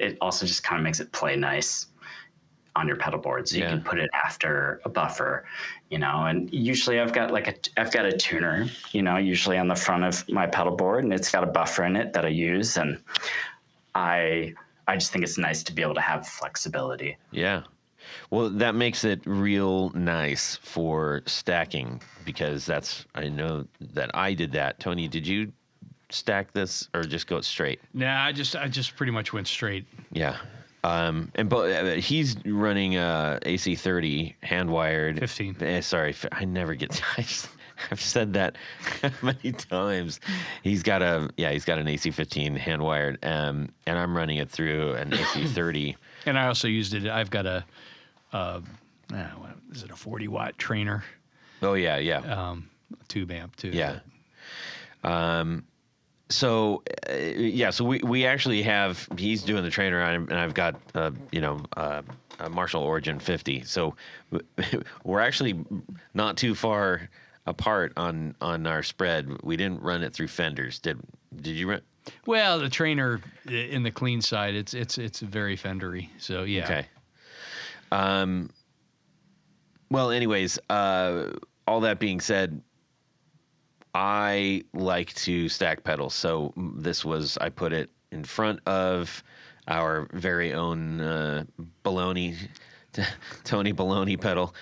It also just kind of makes it play nice on your pedal board. So you can put it after a buffer, and usually I've got a tuner, usually on the front of my pedal board, and it's got a buffer in it that I use. And I just think it's nice to be able to have flexibility. Yeah. Well, that makes it real nice for stacking, because I know that I did that. Tony, did you stack this or just go straight? Nah, I just pretty much went straight. Yeah. He's running AC30 hand wired 15. Sorry, I never get. I've said that many times. He's got an AC15 hand wired, and I'm running it through an AC30. And I also used it. I've got a is it a 40-watt trainer? Oh yeah. Tube amp too. Yeah. So we actually have, he's doing the trainer and I've got a Marshall Origin 50. So we're actually not too far apart on our spread. We didn't run it through fenders. Did you run? Well, the trainer in the clean side, it's very fendery. So yeah. Okay. Well, anyways, all that being said, I like to stack pedals. So I put it in front of our very own Tony Baloney pedal,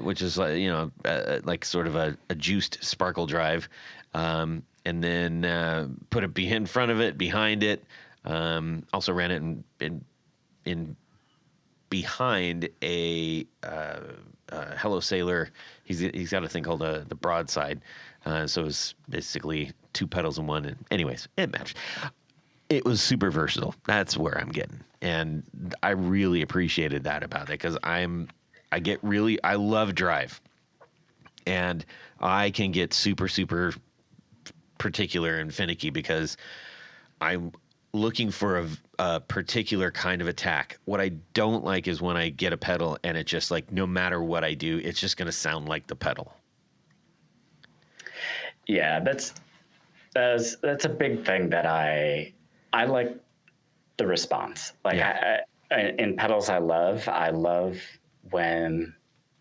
which is like sort of a juiced sparkle drive, and then put it in front of it, behind it. Also ran it in behind a Hello Sailor. He's got a thing called the broadside. So it's basically two pedals in one. And anyways, it matched. It was super versatile. That's where I'm getting. And I really appreciated that about it because I love drive. And I can get super, super particular and finicky because I'm looking for a particular kind of attack. What I don't like is when I get a pedal and it just like, no matter what I do, it's just going to sound like the pedal. Yeah, that's a big thing that I like the response. Like I in pedals, I love when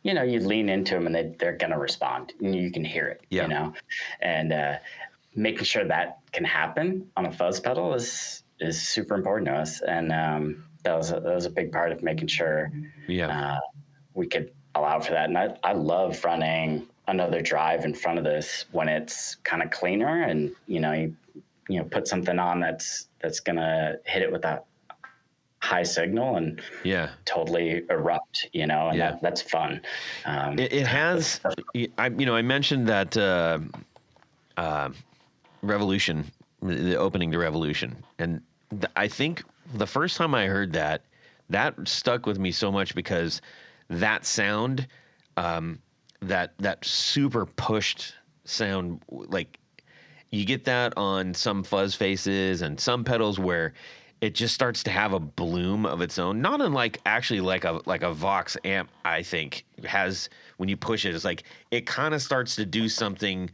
you lean into them and they're gonna respond and you can hear it. And making sure that can happen on a fuzz pedal is super important to us. And that was a big part of making sure we could allow for that. And I love running another drive in front of this when it's kind of cleaner and you put something on that's gonna hit it with that high signal and totally erupt, and that's fun. It has. I mentioned that Revolution, the opening to Revolution, and I think the first time I heard that stuck with me so much because that sound. That super pushed sound, like you get that on some fuzz faces and some pedals where it just starts to have a bloom of its own. Not unlike actually like a Vox amp, I think has when you push it, it's like it kind of starts to do something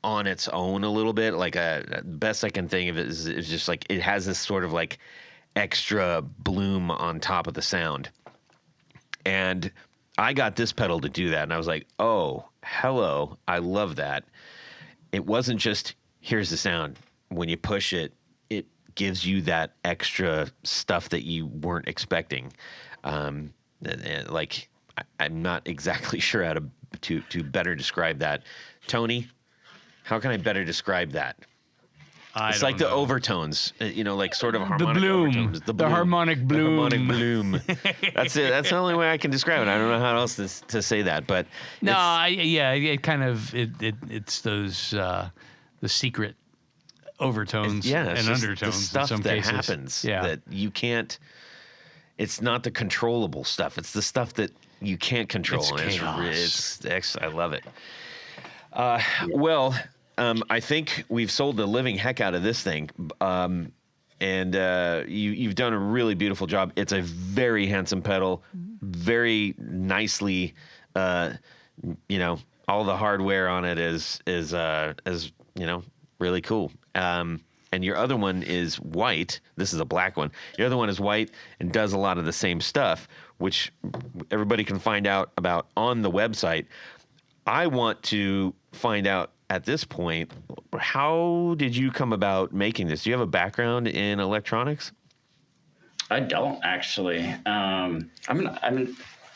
on its own a little bit. Like best I can think of it is just like it has this sort of like extra bloom on top of the sound. And I got this pedal to do that, and I was like, oh, hello, I love that. It wasn't just, here's the sound. When you push it, it gives you that extra stuff that you weren't expecting. I'm not exactly sure how to better describe that. Tony, how can I better describe that? It's like the overtones, like sort of harmonic overtones. The harmonic bloom. The harmonic bloom. That's it. That's the only way I can describe it. I don't know how else to say that, but it's those the secret overtones and undertones. The stuff in some that cases. happens that you can't. It's not the controllable stuff. It's the stuff that you can't control. It's chaos. I love it. Well. I think we've sold the living heck out of this thing, and you've done a really beautiful job. It's a very handsome pedal, very nicely, all the hardware on it is really cool. And your other one is white. This is a black one. Your other one is white and does a lot of the same stuff, which everybody can find out about on the website. I want to find out at this point, how did you come about making this? Do you have a background in electronics? I don't actually. I'm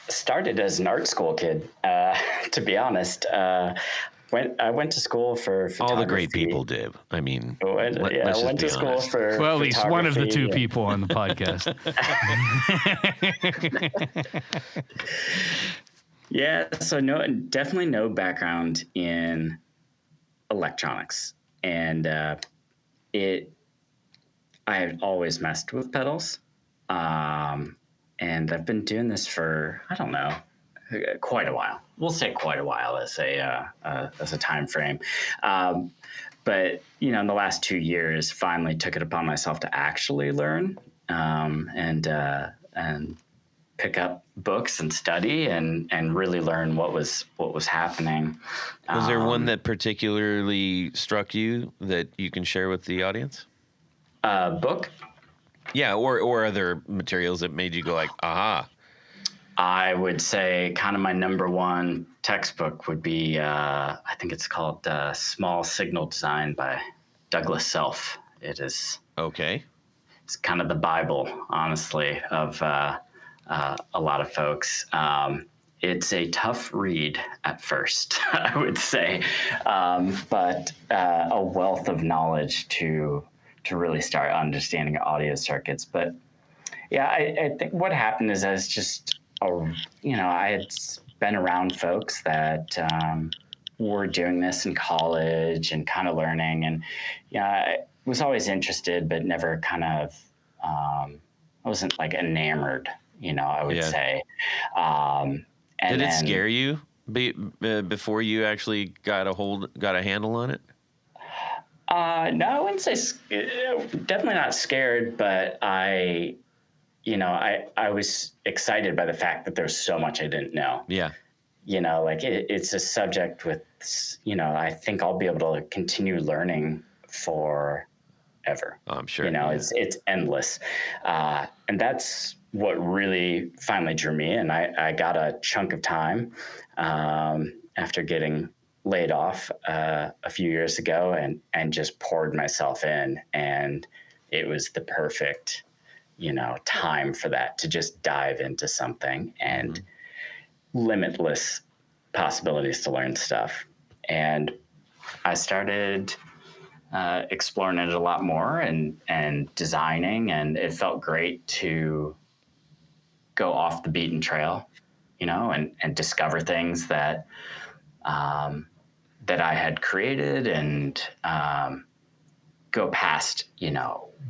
started as an art school kid. To be honest, went to school for photography. All the great people did. I mean, let's I went to school for well, at least one of the two photography. people on the podcast. Yeah, so definitely no background in electronics, and I've always messed with pedals, and I've been doing this for, I don't know, quite a while. We'll say quite a while as a time frame. But in the last 2 years, finally took it upon myself to actually learn and pick up books and study and really learn what was happening. Was there one that particularly struck you that you can share with the audience? Book? Yeah, or other materials that made you go like, aha. I would say kind of my number one textbook would be, I think it's called Small Signal Design by Douglas Self. It is. Okay. It's kind of the Bible, honestly, of a lot of folks. It's a tough read at first, I would say, but a wealth of knowledge to really start understanding audio circuits. But yeah, I think what happened is I had been around folks that were doing this in college and kind of learning, and I was always interested, but never kind of I wasn't like enamored, I would say. Did it scare you before you actually got a handle on it? No, I wouldn't say definitely not scared, but I was excited by the fact that there's so much I didn't know. Yeah. It's a subject with, I think I'll be able to continue learning forever. I'm sure. It's endless. And that's what really finally drew me in. I got a chunk of time after getting laid off a few years ago and just poured myself in, and it was the perfect time for that, to just dive into something and limitless possibilities to learn stuff. And I started exploring it a lot more and designing, and it felt great to go off the beaten trail, and discover things that I had created, and go past,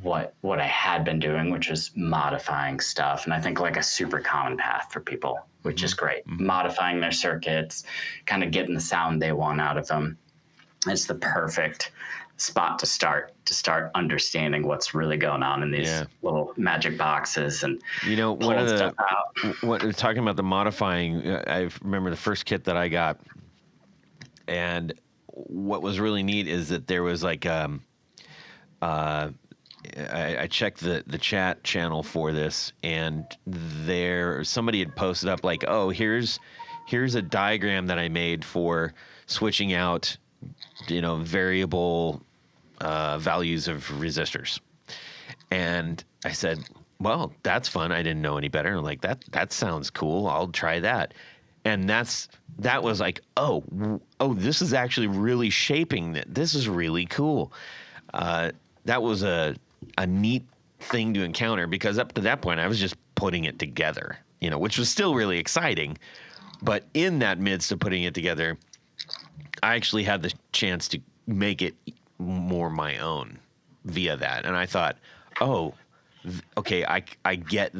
what I had been doing, which was modifying stuff. And I think like a super common path for people, which is great. Modifying their circuits, kind of getting the sound they want out of them. It's the perfect spot to start understanding what's really going on in these little magic boxes. And one of the talking about the modifying, I remember the first kit that I got, and what was really neat is that there was like I checked the chat channel for this, and somebody had posted up like, oh, here's a diagram that I made for switching out variable values of resistors. And I said, well, that's fun. I didn't know any better. I'm like, that sounds cool. I'll try that. And that was like, oh, this is actually really shaping that. This is really cool. That was a neat thing to encounter, because up to that point I was just putting it together, which was still really exciting. But in that midst of putting it together, I actually had the chance to make it more my own via that. And I thought, oh, okay, I get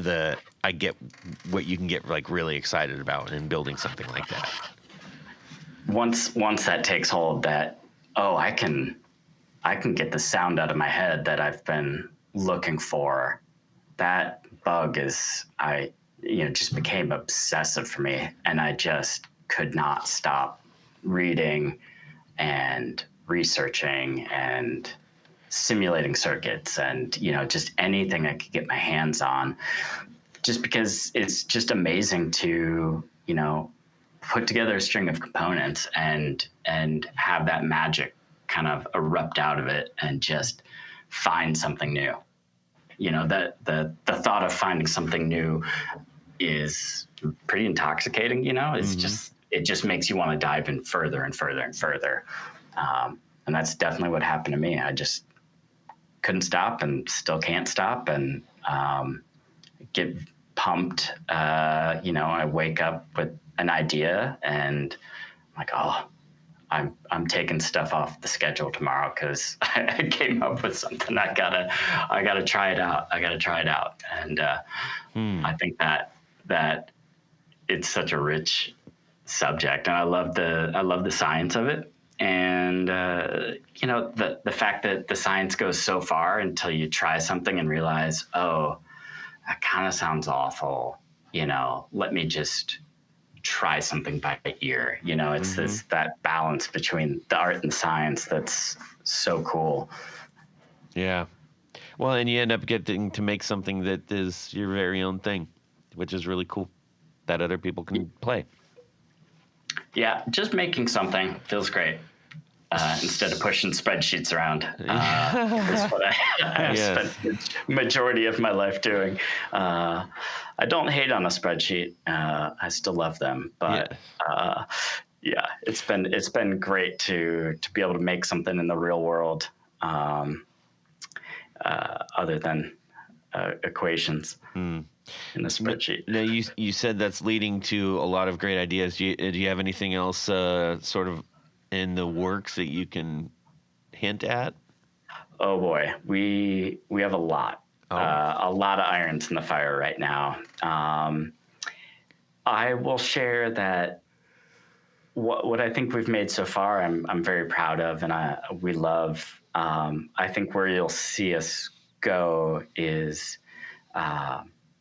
what you can get like really excited about in building something like that. Once that takes hold, that, oh, I can get the sound out of my head that I've been looking for. That bug just became obsessive for me, and I just could not stop reading and researching and simulating circuits and, just anything I could get my hands on, just because it's just amazing to, put together a string of components and have that magic kind of erupt out of it and just find something new. That the thought of finding something new is pretty intoxicating. It's just, it just makes you want to dive in further and further and further. And that's definitely what happened to me. I just couldn't stop and still can't stop, and get pumped. I wake up with an idea and I'm like, oh, I'm taking stuff off the schedule tomorrow because I came up with something. I gotta try it out. And I think that it's such a rich subject, and I love the science of it. And the fact that the science goes so far until you try something and realize, oh, that kind of sounds awful. Let me just try something by ear. It's that balance between the art and science that's so cool. Yeah. Well, and you end up getting to make something that is your very own thing, which is really cool, that other people can play. Yeah, just making something feels great. Instead of pushing spreadsheets around, is what I spent the majority of my life doing. I don't hate on a spreadsheet. I still love them, but it's been great to be able to make something in the real world, other than equations in a spreadsheet. Now you said that's leading to a lot of great ideas. Do you have anything else sort of in the works that you can hint at? Oh boy, we have a lot. A lot of irons in the fire right now. I will share that what I think we've made so far, I'm very proud of, and we love. I think where you'll see us go is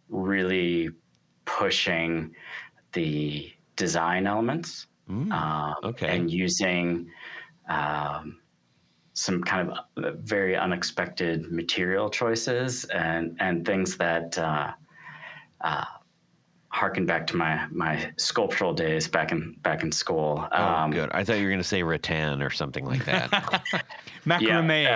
really pushing the design elements, and using some kind of very unexpected material choices and things that harken back to my sculptural days back in school. Good. I thought you were going to say rattan or something like that. Macrame.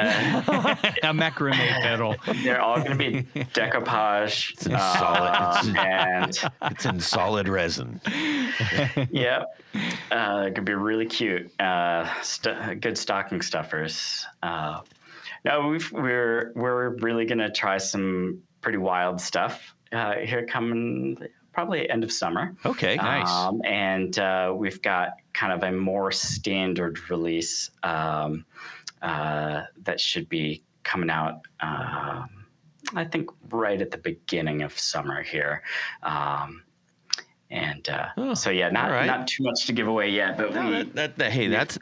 A macrame pedal. They're all going to be decoupage. It's in solid. It's in solid resin. Yeah. It could be really cute. Good stocking stuffers. No, we're really going to try some pretty wild stuff here coming probably end of summer. Okay, nice. And we've got kind of a more standard release that should be coming out, I think, right at the beginning of summer here. So yeah, not too much to give away yet, but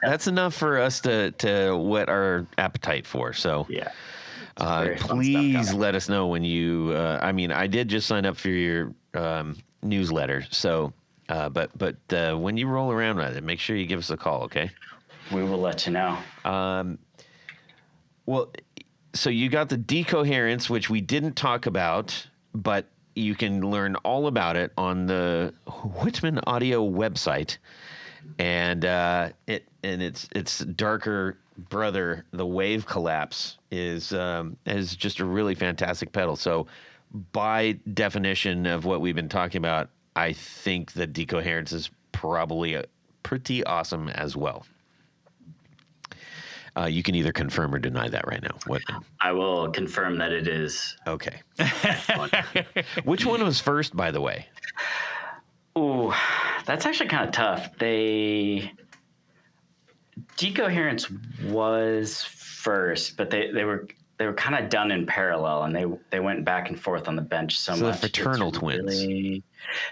that's enough for us to whet our appetite for. So yeah. Please let us know when you. I did just sign up for your newsletter. So, but when you roll around with it, make sure you give us a call. Okay. We will let you know. Well, so you got the decoherence, which we didn't talk about, but you can learn all about it on the Whitman Audio website, and its darker brother, the Wave Collapse, is just a really fantastic pedal. So, by definition of what we've been talking about, I think the decoherence is probably pretty awesome as well. You can either confirm or deny that right now. What? I will confirm that it is. Okay. Which one was first, by the way? Ooh, that's actually kind of tough. Decoherence was first, but they were kind of done in parallel, and they went back and forth on the bench so much. So the fraternal twins.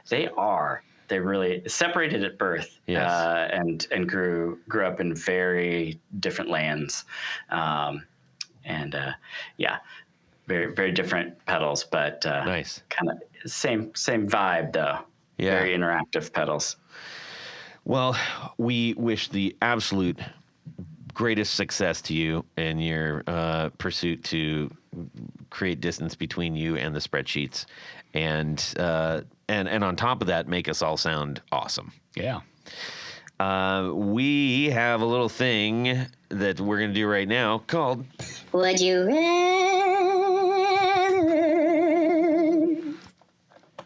They are. They really separated at birth, yes. And grew up in very different lands, very very different pedals, but nice. Kind of same vibe though. Yeah. Very interactive pedals. Well, we wish the absolute greatest success to you in your pursuit to create distance between you and the spreadsheets, and on top of that, make us all sound awesome. Yeah. We have a little thing that we're going to do right now called Would You Rather?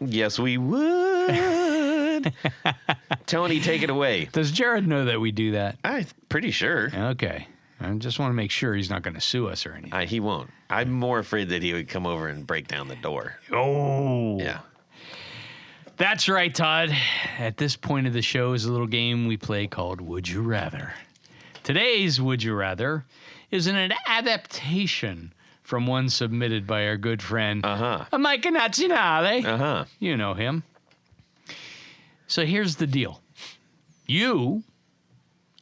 Yes, We Would. Tony, take it away. Does Jared know that we do that? I'm pretty sure. Okay. I just want to make sure he's not going to sue us or anything. He won't. I'm more afraid that he would come over and break down the door. Oh. Yeah. That's right, Todd. At this point of the show is a little game we play called Would You Rather. Today's Would You Rather is an adaptation from one submitted by our good friend, Mike Nazionale. You know him. So here's the deal. You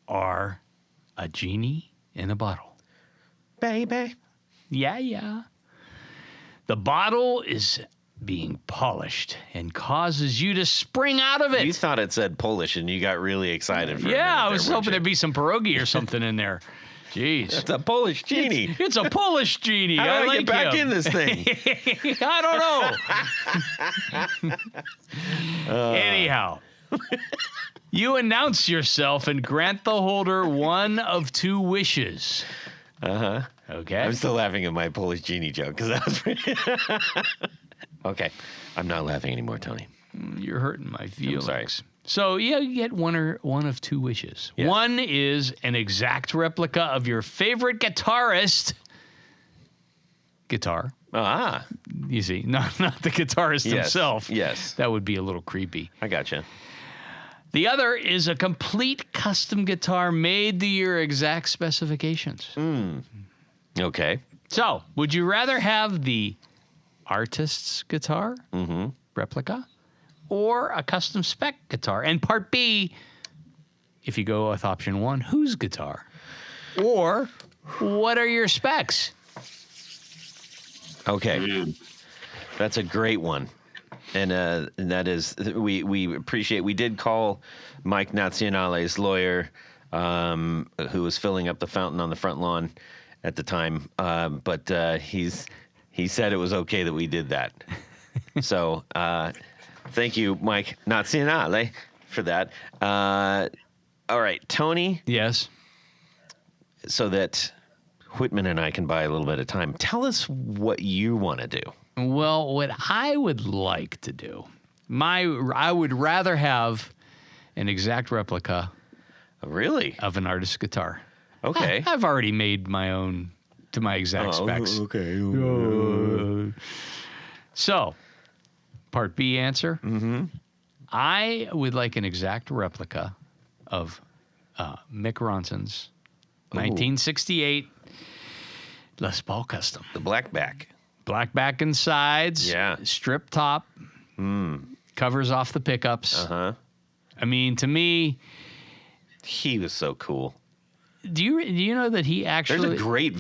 are a genie in a bottle. Baby. Yeah. The bottle is being polished and causes you to spring out of it. You thought it said Polish and you got really excited for a minute I was there, hoping there'd be some pierogi or something in there. Jeez. It's a Polish genie. It's a Polish genie. How do I like get back him. in this thing? I don't know. Anyhow, you announce yourself and grant the holder one of two wishes. Okay. I'm still laughing at my Polish genie joke because that was pretty. Okay. I'm not laughing anymore, Tony. You're hurting my feelings. I'm sorry. So you get one of two wishes. Yeah. One is an exact replica of your favorite guitarist. Guitar. You see, not the guitarist himself. Yes. That would be a little creepy. I gotcha. The other is a complete custom guitar made to your exact specifications. Okay. So, would you rather have the artist's guitar replica or a custom spec guitar? And part B, if you go with option one, whose guitar? Or what are your specs? Okay. That's a great one. And that is, we appreciate, we did call Mike Nazionale's lawyer, who was filling up the fountain on the front lawn at the time. But he said it was okay that we did that. So thank you, Mike Nazionale, for that. All right, Tony. Yes. So that Whitman and I can buy a little bit of time. Tell us what you want to do. Well, what I would like to do, I would rather have an exact replica. Really? Of an artist's guitar. Okay. I've already made my own to my exact specs. Okay. So, part B answer. I would like an exact replica of Mick Ronson's 1968 Les Paul Custom. The black back. Black back and sides. Yeah. Strip top. Covers off the pickups. I mean, to me, he was so cool. Do you know that he actually? There's a great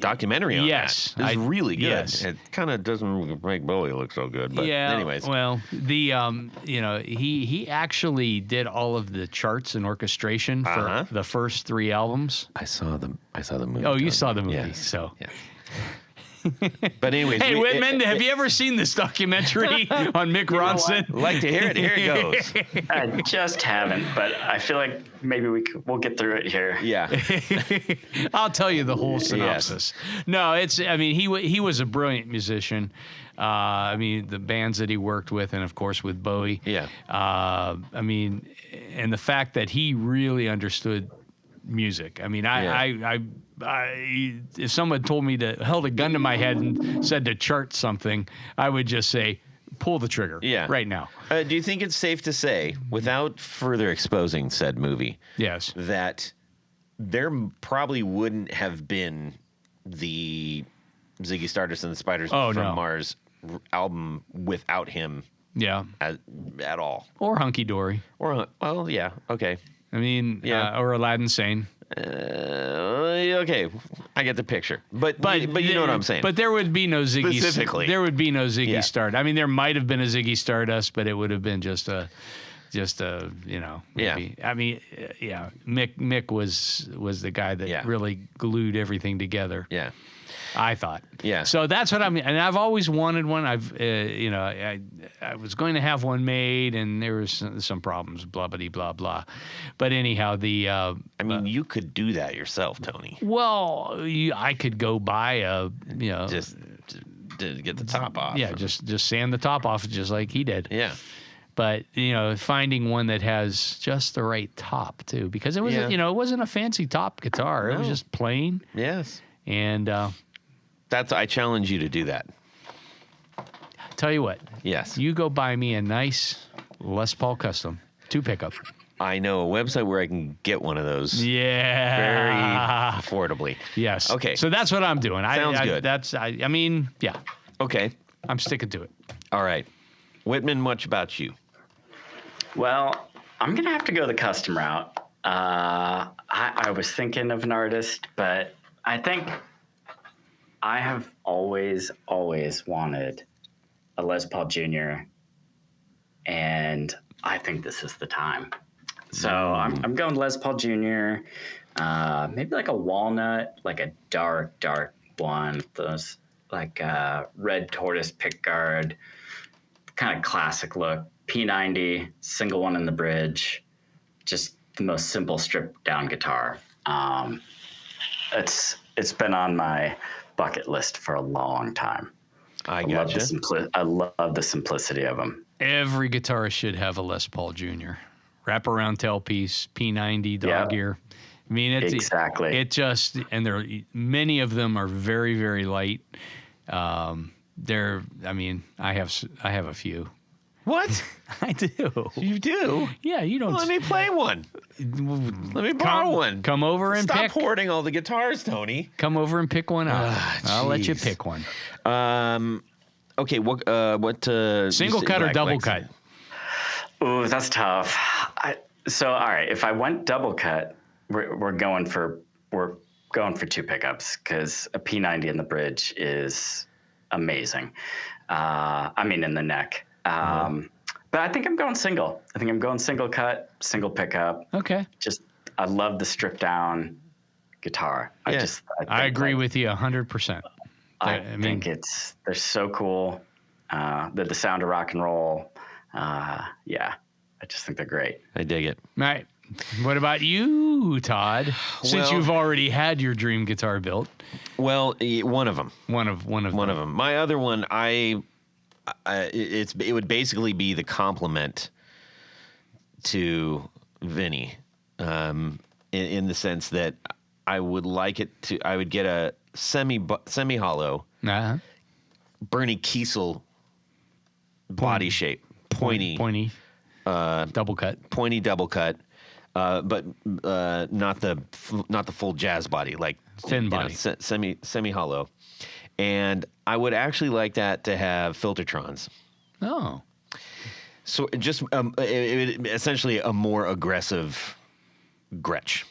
documentary on that. It's really good. Yes. It kind of doesn't make Bowie look so good, but anyways. Well, the he actually did all of the charts and orchestration for the first 3 albums. I saw the movie. Oh, you saw the movie. Yeah. So. Yeah. But anyways, hey Whitman, have you ever seen this documentary on Mick Ronson? I'd like to hear it. Here it goes. I just haven't, but I feel like maybe we'll get through it here. Yeah. I'll tell you the whole synopsis. Yes. No, he was a brilliant musician. I mean, the bands that he worked with, and of course with Bowie. Yeah. I mean, and the fact that he really understood music. I mean, I if someone told me held a gun to my head and said to chart something, I would just say, pull the trigger right now. Do you think it's safe to say, without further exposing said movie, that there probably wouldn't have been the Ziggy Stardust and the Spiders from Mars album without him at all? Or Hunky Dory. Or, well, yeah, okay. I mean, or Aladdin Sane. Okay, I get the picture, but you know what I'm saying. But there would be no Ziggy specifically. There would be no Ziggy Stardust. I mean, there might have been a Ziggy Stardust, but it would have been just a maybe. I mean, Mick was the guy that really glued everything together. Yeah. I thought. Yeah. So that's what and I've always wanted one. I was going to have one made, and there was some problems, blah, blah, blah, blah. But anyhow, I mean, you could do that yourself, Tony. Well, I could go buy just to get the top off. Yeah, just sand the top off, just like he did. Yeah. But, finding one that has just the right top, too. Because it was, it wasn't a fancy top guitar. No. It was just plain. Yes. And I challenge you to do that. tell you what. Yes. You go buy me a nice Les Paul Custom 2 pickup. I know a website where I can get one of those. Yeah. Very affordably. Yes. Okay. So that's what I'm doing. Sounds good. I mean, yeah. Okay. I'm sticking to it. All right. Whitman, much about you? Well, I'm going to have to go the custom route. I was thinking of an artist, but I think I have always wanted a Les Paul Jr., and I think this is the time. So I'm going Les Paul Jr., maybe like a walnut, like a dark one, those like red tortoise pickguard, kind of classic look. P90, single one in the bridge, just the most simple stripped down guitar. It's been on my bucket list for a long time. I love the simplicity of them. Every guitarist should have a Les Paul Jr. Wraparound tailpiece, P90, dog ear. I mean, it's exactly. It just, and many of them are very, very light. I have a few. What? I do. You do? Yeah, you don't. Well, let me play one. Let me borrow one. Come over and Stop hoarding all the guitars, Tony. Come over and pick one out. I'll let you pick one. Okay, what single cut or double cut? Ooh, that's tough. All right, if I went double cut, we're going for 2 pickups because a P90 in the bridge is amazing. In the neck. But I think I'm going single. I think I'm going single cut, single pickup. Okay. I love the stripped down guitar. Yeah. I agree with you 100%. I think they're so cool. The sound of rock and roll. I just think they're great. I dig it. All right. What about you, Todd? Since you've already had your dream guitar built. Well, one of them. One of them. My other one, it would basically be the complement to Vinny, in the sense that I would get a semi-hollow Bernie Kiesel body shape, pointy double cut, but not the full jazz body, like thin body, semi-hollow. And I would actually like that to have Filtertrons. Oh. So just essentially a more aggressive Gretsch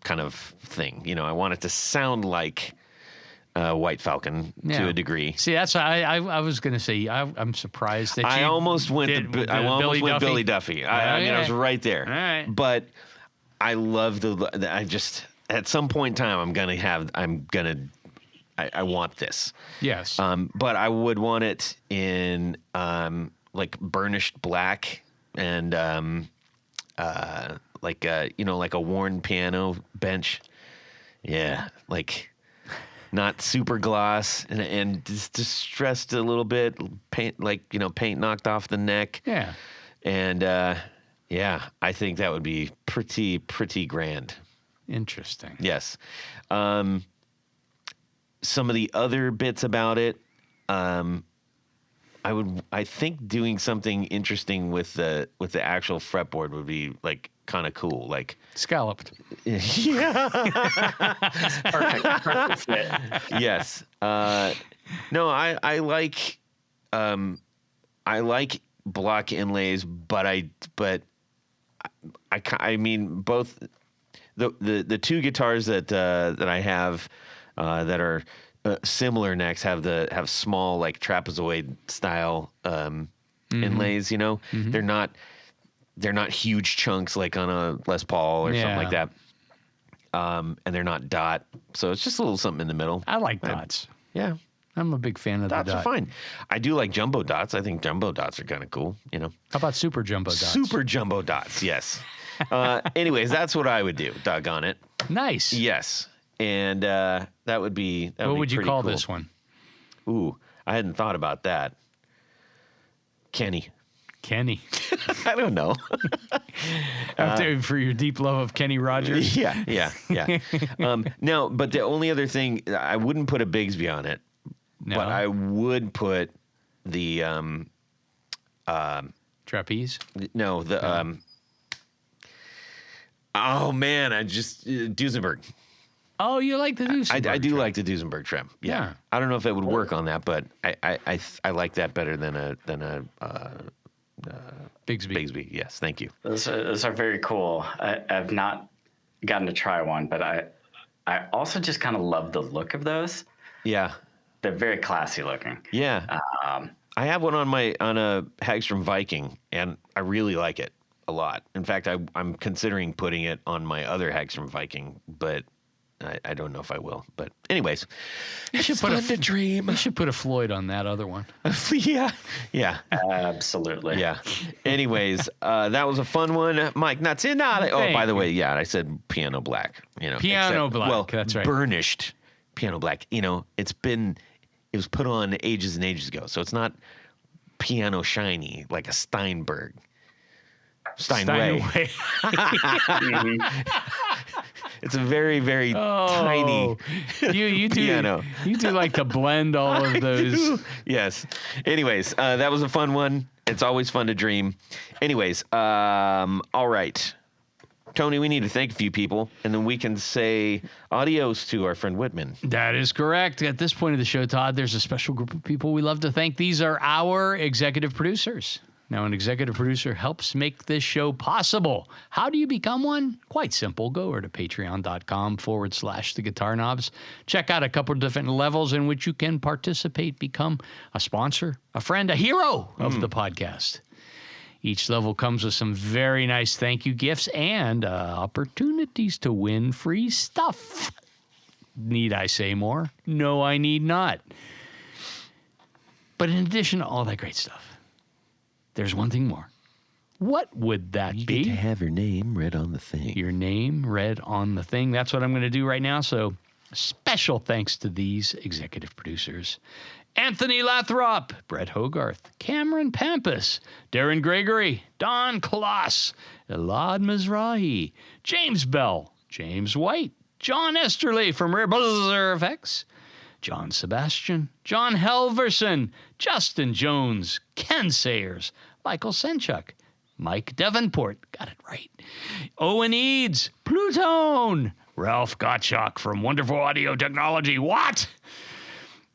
kind of thing. I want it to sound like White Falcon to a degree. See, that's I was going to say. I'm surprised that I almost went Billy Duffy. I was right there. All right. But I love at some point in time I want this. Yes. But I would want it in like burnished black and like a worn piano bench. Yeah, like not super gloss and just distressed a little bit, paint knocked off the neck. Yeah. And I think that would be pretty grand. Interesting. Yes. Some of the other bits about it, I think doing something interesting with the actual fretboard would be like kind of cool, like scalloped. Yeah. Perfect fit. Yes. No, I like block inlays, but I mean both the 2 guitars that I have that are similar necks have small like trapezoid style inlays. Mm-hmm. They're not huge chunks like on a Les Paul or something like that. And they're not dot, so it's just a little something in the middle. I like dots. Yeah, I'm a big fan of the dot. Dots are fine. I do like jumbo dots. I think jumbo dots are kind of cool. How about super jumbo dots? Super jumbo dots. Yes. Anyways, that's what I would do. Doggone it. Nice. Yes. And that would be. What would you call cool. this one? Ooh, I hadn't thought about that. Kenny. Kenny. I don't know. For your deep love of Kenny Rogers. Yeah. No, but the only other thing, I wouldn't put a Bigsby on it, but I would put the trapeze. No, the oh man, Duesenberg. Oh, you like the Duesenberg? I do like the Duesenberg trim. Yeah. I don't know if it would work on that, but I like that better than a Bigsby. Bigsby. Yes, thank you. Those are very cool. I've not gotten to try one, but I also just kind of love the look of those. Yeah, they're very classy looking. Yeah, I have one on a Hagstrom Viking, and I really like it a lot. In fact, I'm considering putting it on my other Hagstrom Viking, but I don't know if I will. But anyways, you should put a dream. You should put a Floyd on that other one. Yeah, absolutely. Yeah. Anyways, that was a fun one, Mike. By the way, I said piano black. Piano black. Well, that's right. Burnished piano black. It was put on ages and ages ago, so it's not piano shiny like a Steinway. It's a very, very tiny you do, piano. You do like to blend all of those. Yes. Anyways, that was a fun one. It's always fun to dream. Anyways, all right. Tony, we need to thank a few people, and then we can say adios to our friend Whitman. That is correct. At this point of the show, Todd, there's a special group of people we love to thank. These are our executive producers. Now, an executive producer helps make this show possible. How do you become one? Quite simple. Go over to patreon.com/The Guitar Knobs. Check out a couple of different levels in which you can participate, become a sponsor, a friend, a hero of the podcast. Each level comes with some very nice thank you gifts and opportunities to win free stuff. Need I say more? No, I need not. But in addition to all that great stuff, there's one thing more. What would that be? You get to have your name read on the thing. Your name read on the thing. That's what I'm going to do right now. So special thanks to these executive producers. Anthony Lathrop, Brett Hogarth, Cameron Pampas, Darren Gregory, Don Kloss, Elad Mizrahi, James Bell, James White, John Esterly from Rare Buzzer Effects, John Sebastian, John Helverson, Justin Jones, Ken Sayers, Michael Senchuk, Mike Davenport, got it right, Owen Eads, Plutone, Ralph Gottschalk from Wonderful Audio Technology, what?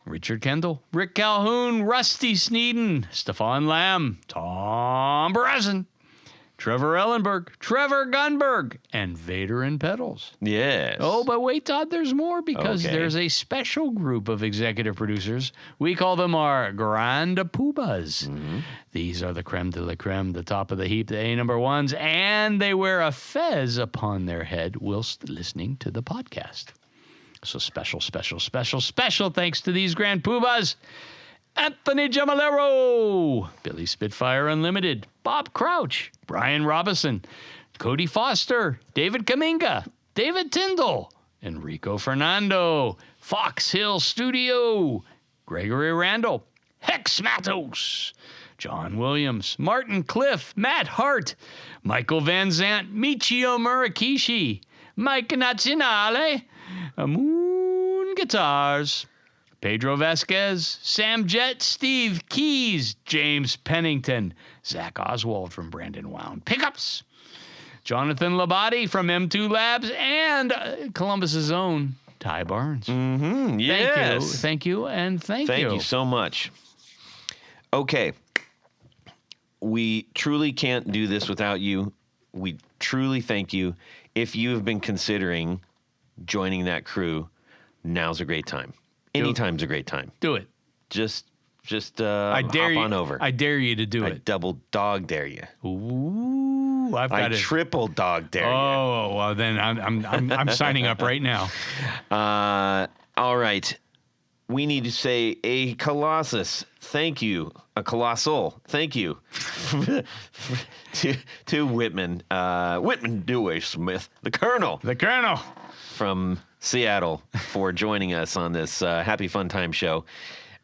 Richard Kendall, Rick Calhoun, Rusty Sneeden, Stefan Lamb, Tom Brezin, Trevor Ellenberg, Trevor Gunberg, and Vader and Pedals. Yes. Oh, but wait, Todd, there's more because there's a special group of executive producers. We call them our Grand Poobahs. Mm-hmm. These are the creme de la creme, the top of the heap, the A number ones, and they wear a fez upon their head whilst listening to the podcast. So special thanks to these Grand Poobahs. Anthony Gemalero, Billy Spitfire Unlimited, Bob Crouch, Brian Robinson, Cody Foster, David Kaminga, David Tyndall, Enrico Fernando, Fox Hill Studio, Gregory Randall, Hex Matos, John Williams, Martin Cliff, Matt Hart, Michael Van Zant, Michio Murakishi, Mike Nazionale, Moon Guitars, Pedro Vasquez, Sam Jett, Steve Keys, James Pennington, Zach Oswald from Brandon Wound Pickups, Jonathan Labate from M2 Labs, and Columbus's own Ty Barnes. Mm-hmm. Yes. Thank you. Thank you so much. Okay. We truly can't do this without you. We truly thank you. If you have been considering joining that crew, now's a great time. Anytime's a great time. Do it. Just I dare hop you, on over. I dare you to do I it. double dog dare you. Ooh, I triple dog dare you. Oh, well then I'm signing up right now. All right. We need to say a colossus thank you, a colossal thank you to Whitman Dewey Smith, the Colonel from Seattle, for joining us on this Happy Fun Time show.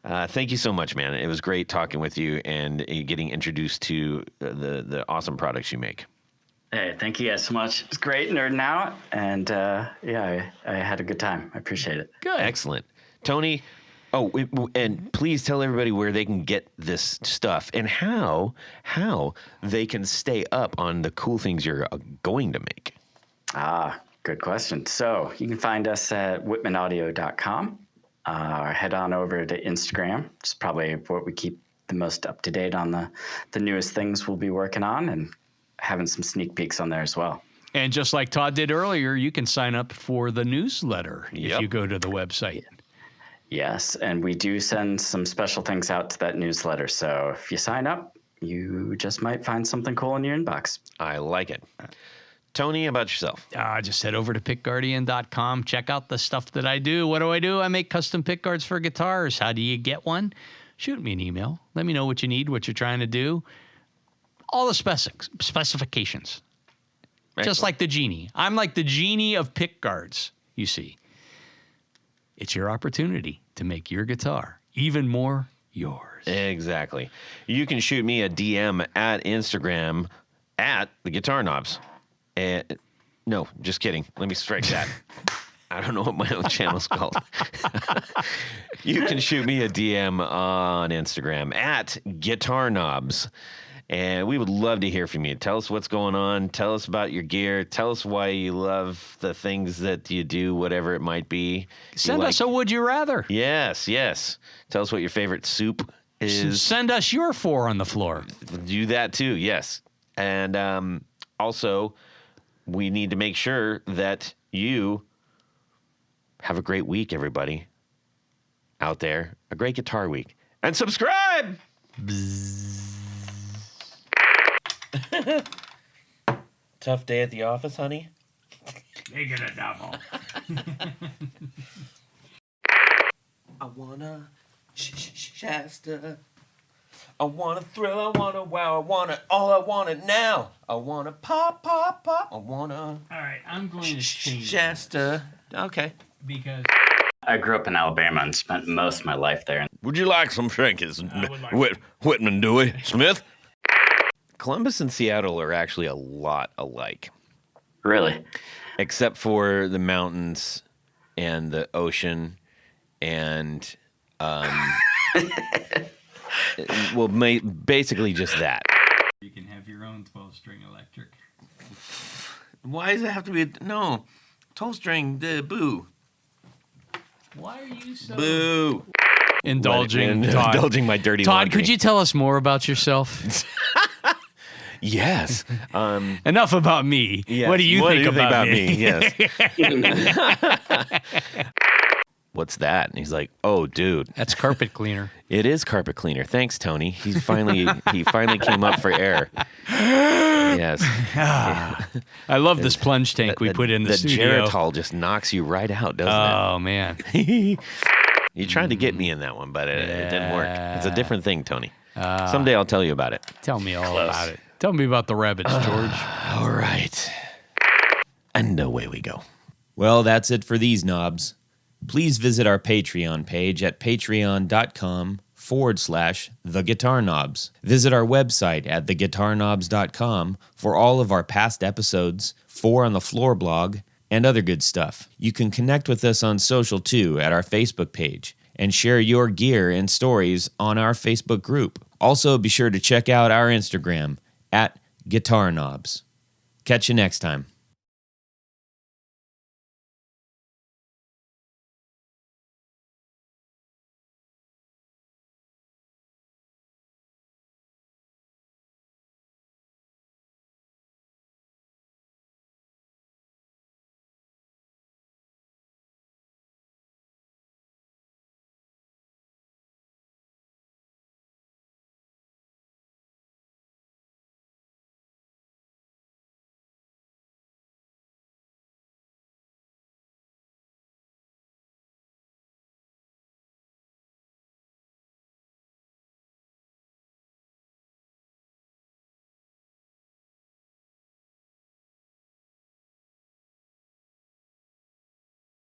Thank you so much, man. It was great talking with you and getting introduced to the awesome products you make. Hey, thank you guys so much. It's great nerding out, and I had a good time. I appreciate it. Good. Excellent. Tony, and please tell everybody where they can get this stuff and how they can stay up on the cool things you're going to make. Good question. So you can find us at whitmanaudio.com. Head on over to Instagram. It's probably what we keep the most up to date on the newest things we'll be working on, and having some sneak peeks on there as well. And just like Todd did earlier, you can sign up for the newsletter if you go to the website. Yes, and we do send some special things out to that newsletter. So if you sign up, you just might find something cool in your inbox. I like it. Tony, how about yourself? Just head over to pickguardian.com. Check out the stuff that I do. What do? I make custom pick guards for guitars. How do you get one? Shoot me an email. Let me know what you need, what you're trying to do. All the specifications. Excellent. Just like the genie. I'm like the genie of pick guards, you see. It's your opportunity to make your guitar even more yours. Exactly. You can shoot me a DM at Instagram at the Guitar Knobs. No, just kidding. Let me strike that. I don't know what my own channel's called. You can shoot me a DM on Instagram at Guitar Knobs. And we would love to hear from you. Tell us what's going on. Tell us about your gear. Tell us why you love the things that you do, whatever it might be. Send us a would you rather. Yes. Tell us what your favorite soup is. Send us your 4 on the floor. Do that too, yes. And also, we need to make sure that you have a great week, everybody. Out there. A great guitar week. And subscribe! Tough day at the office, honey? Make it a double. I wanna Shasta. I wanna thrill, I wanna wow, I wanna all I want it now. I wanna pop, pop, pop. I wanna. All right, I'm going to change Shasta. Okay. because I grew up in Alabama and spent most of my life there. Would you like some Frankie's? Whitman Dewey Smith? Columbus and Seattle are actually a lot alike. Really? Except for the mountains and the ocean and, basically just that. you can have your own 12-string electric. Why does it have to be? No. 12-string, boo. Why are you so Boo. indulging my dirty Todd, laundry. could you tell us more about yourself? Yes. Enough about me. Yes. What do you think about me? Yes. What's that? And he's like, oh, dude. That's carpet cleaner. It is carpet cleaner. Thanks, Tony. He finally came up for air. Yes. I love this plunge tank we put in the studio. The Geritol just knocks you right out, doesn't Oh, man. it? You tried to get me in that one, but it didn't work. It's a different thing, Tony. Someday I'll tell you about it. Tell me all about it. Tell me about the rabbits, George. All right. And away we go. Well, that's it for these knobs. Please visit our Patreon page at patreon.com/theguitarknobs. Visit our website at theguitarknobs.com for all of our past episodes, 4 on the Floor blog, and other good stuff. You can connect with us on social too at our Facebook page and share your gear and stories on our Facebook group. Also, be sure to check out our Instagram at Guitar Knobs. Catch you next time.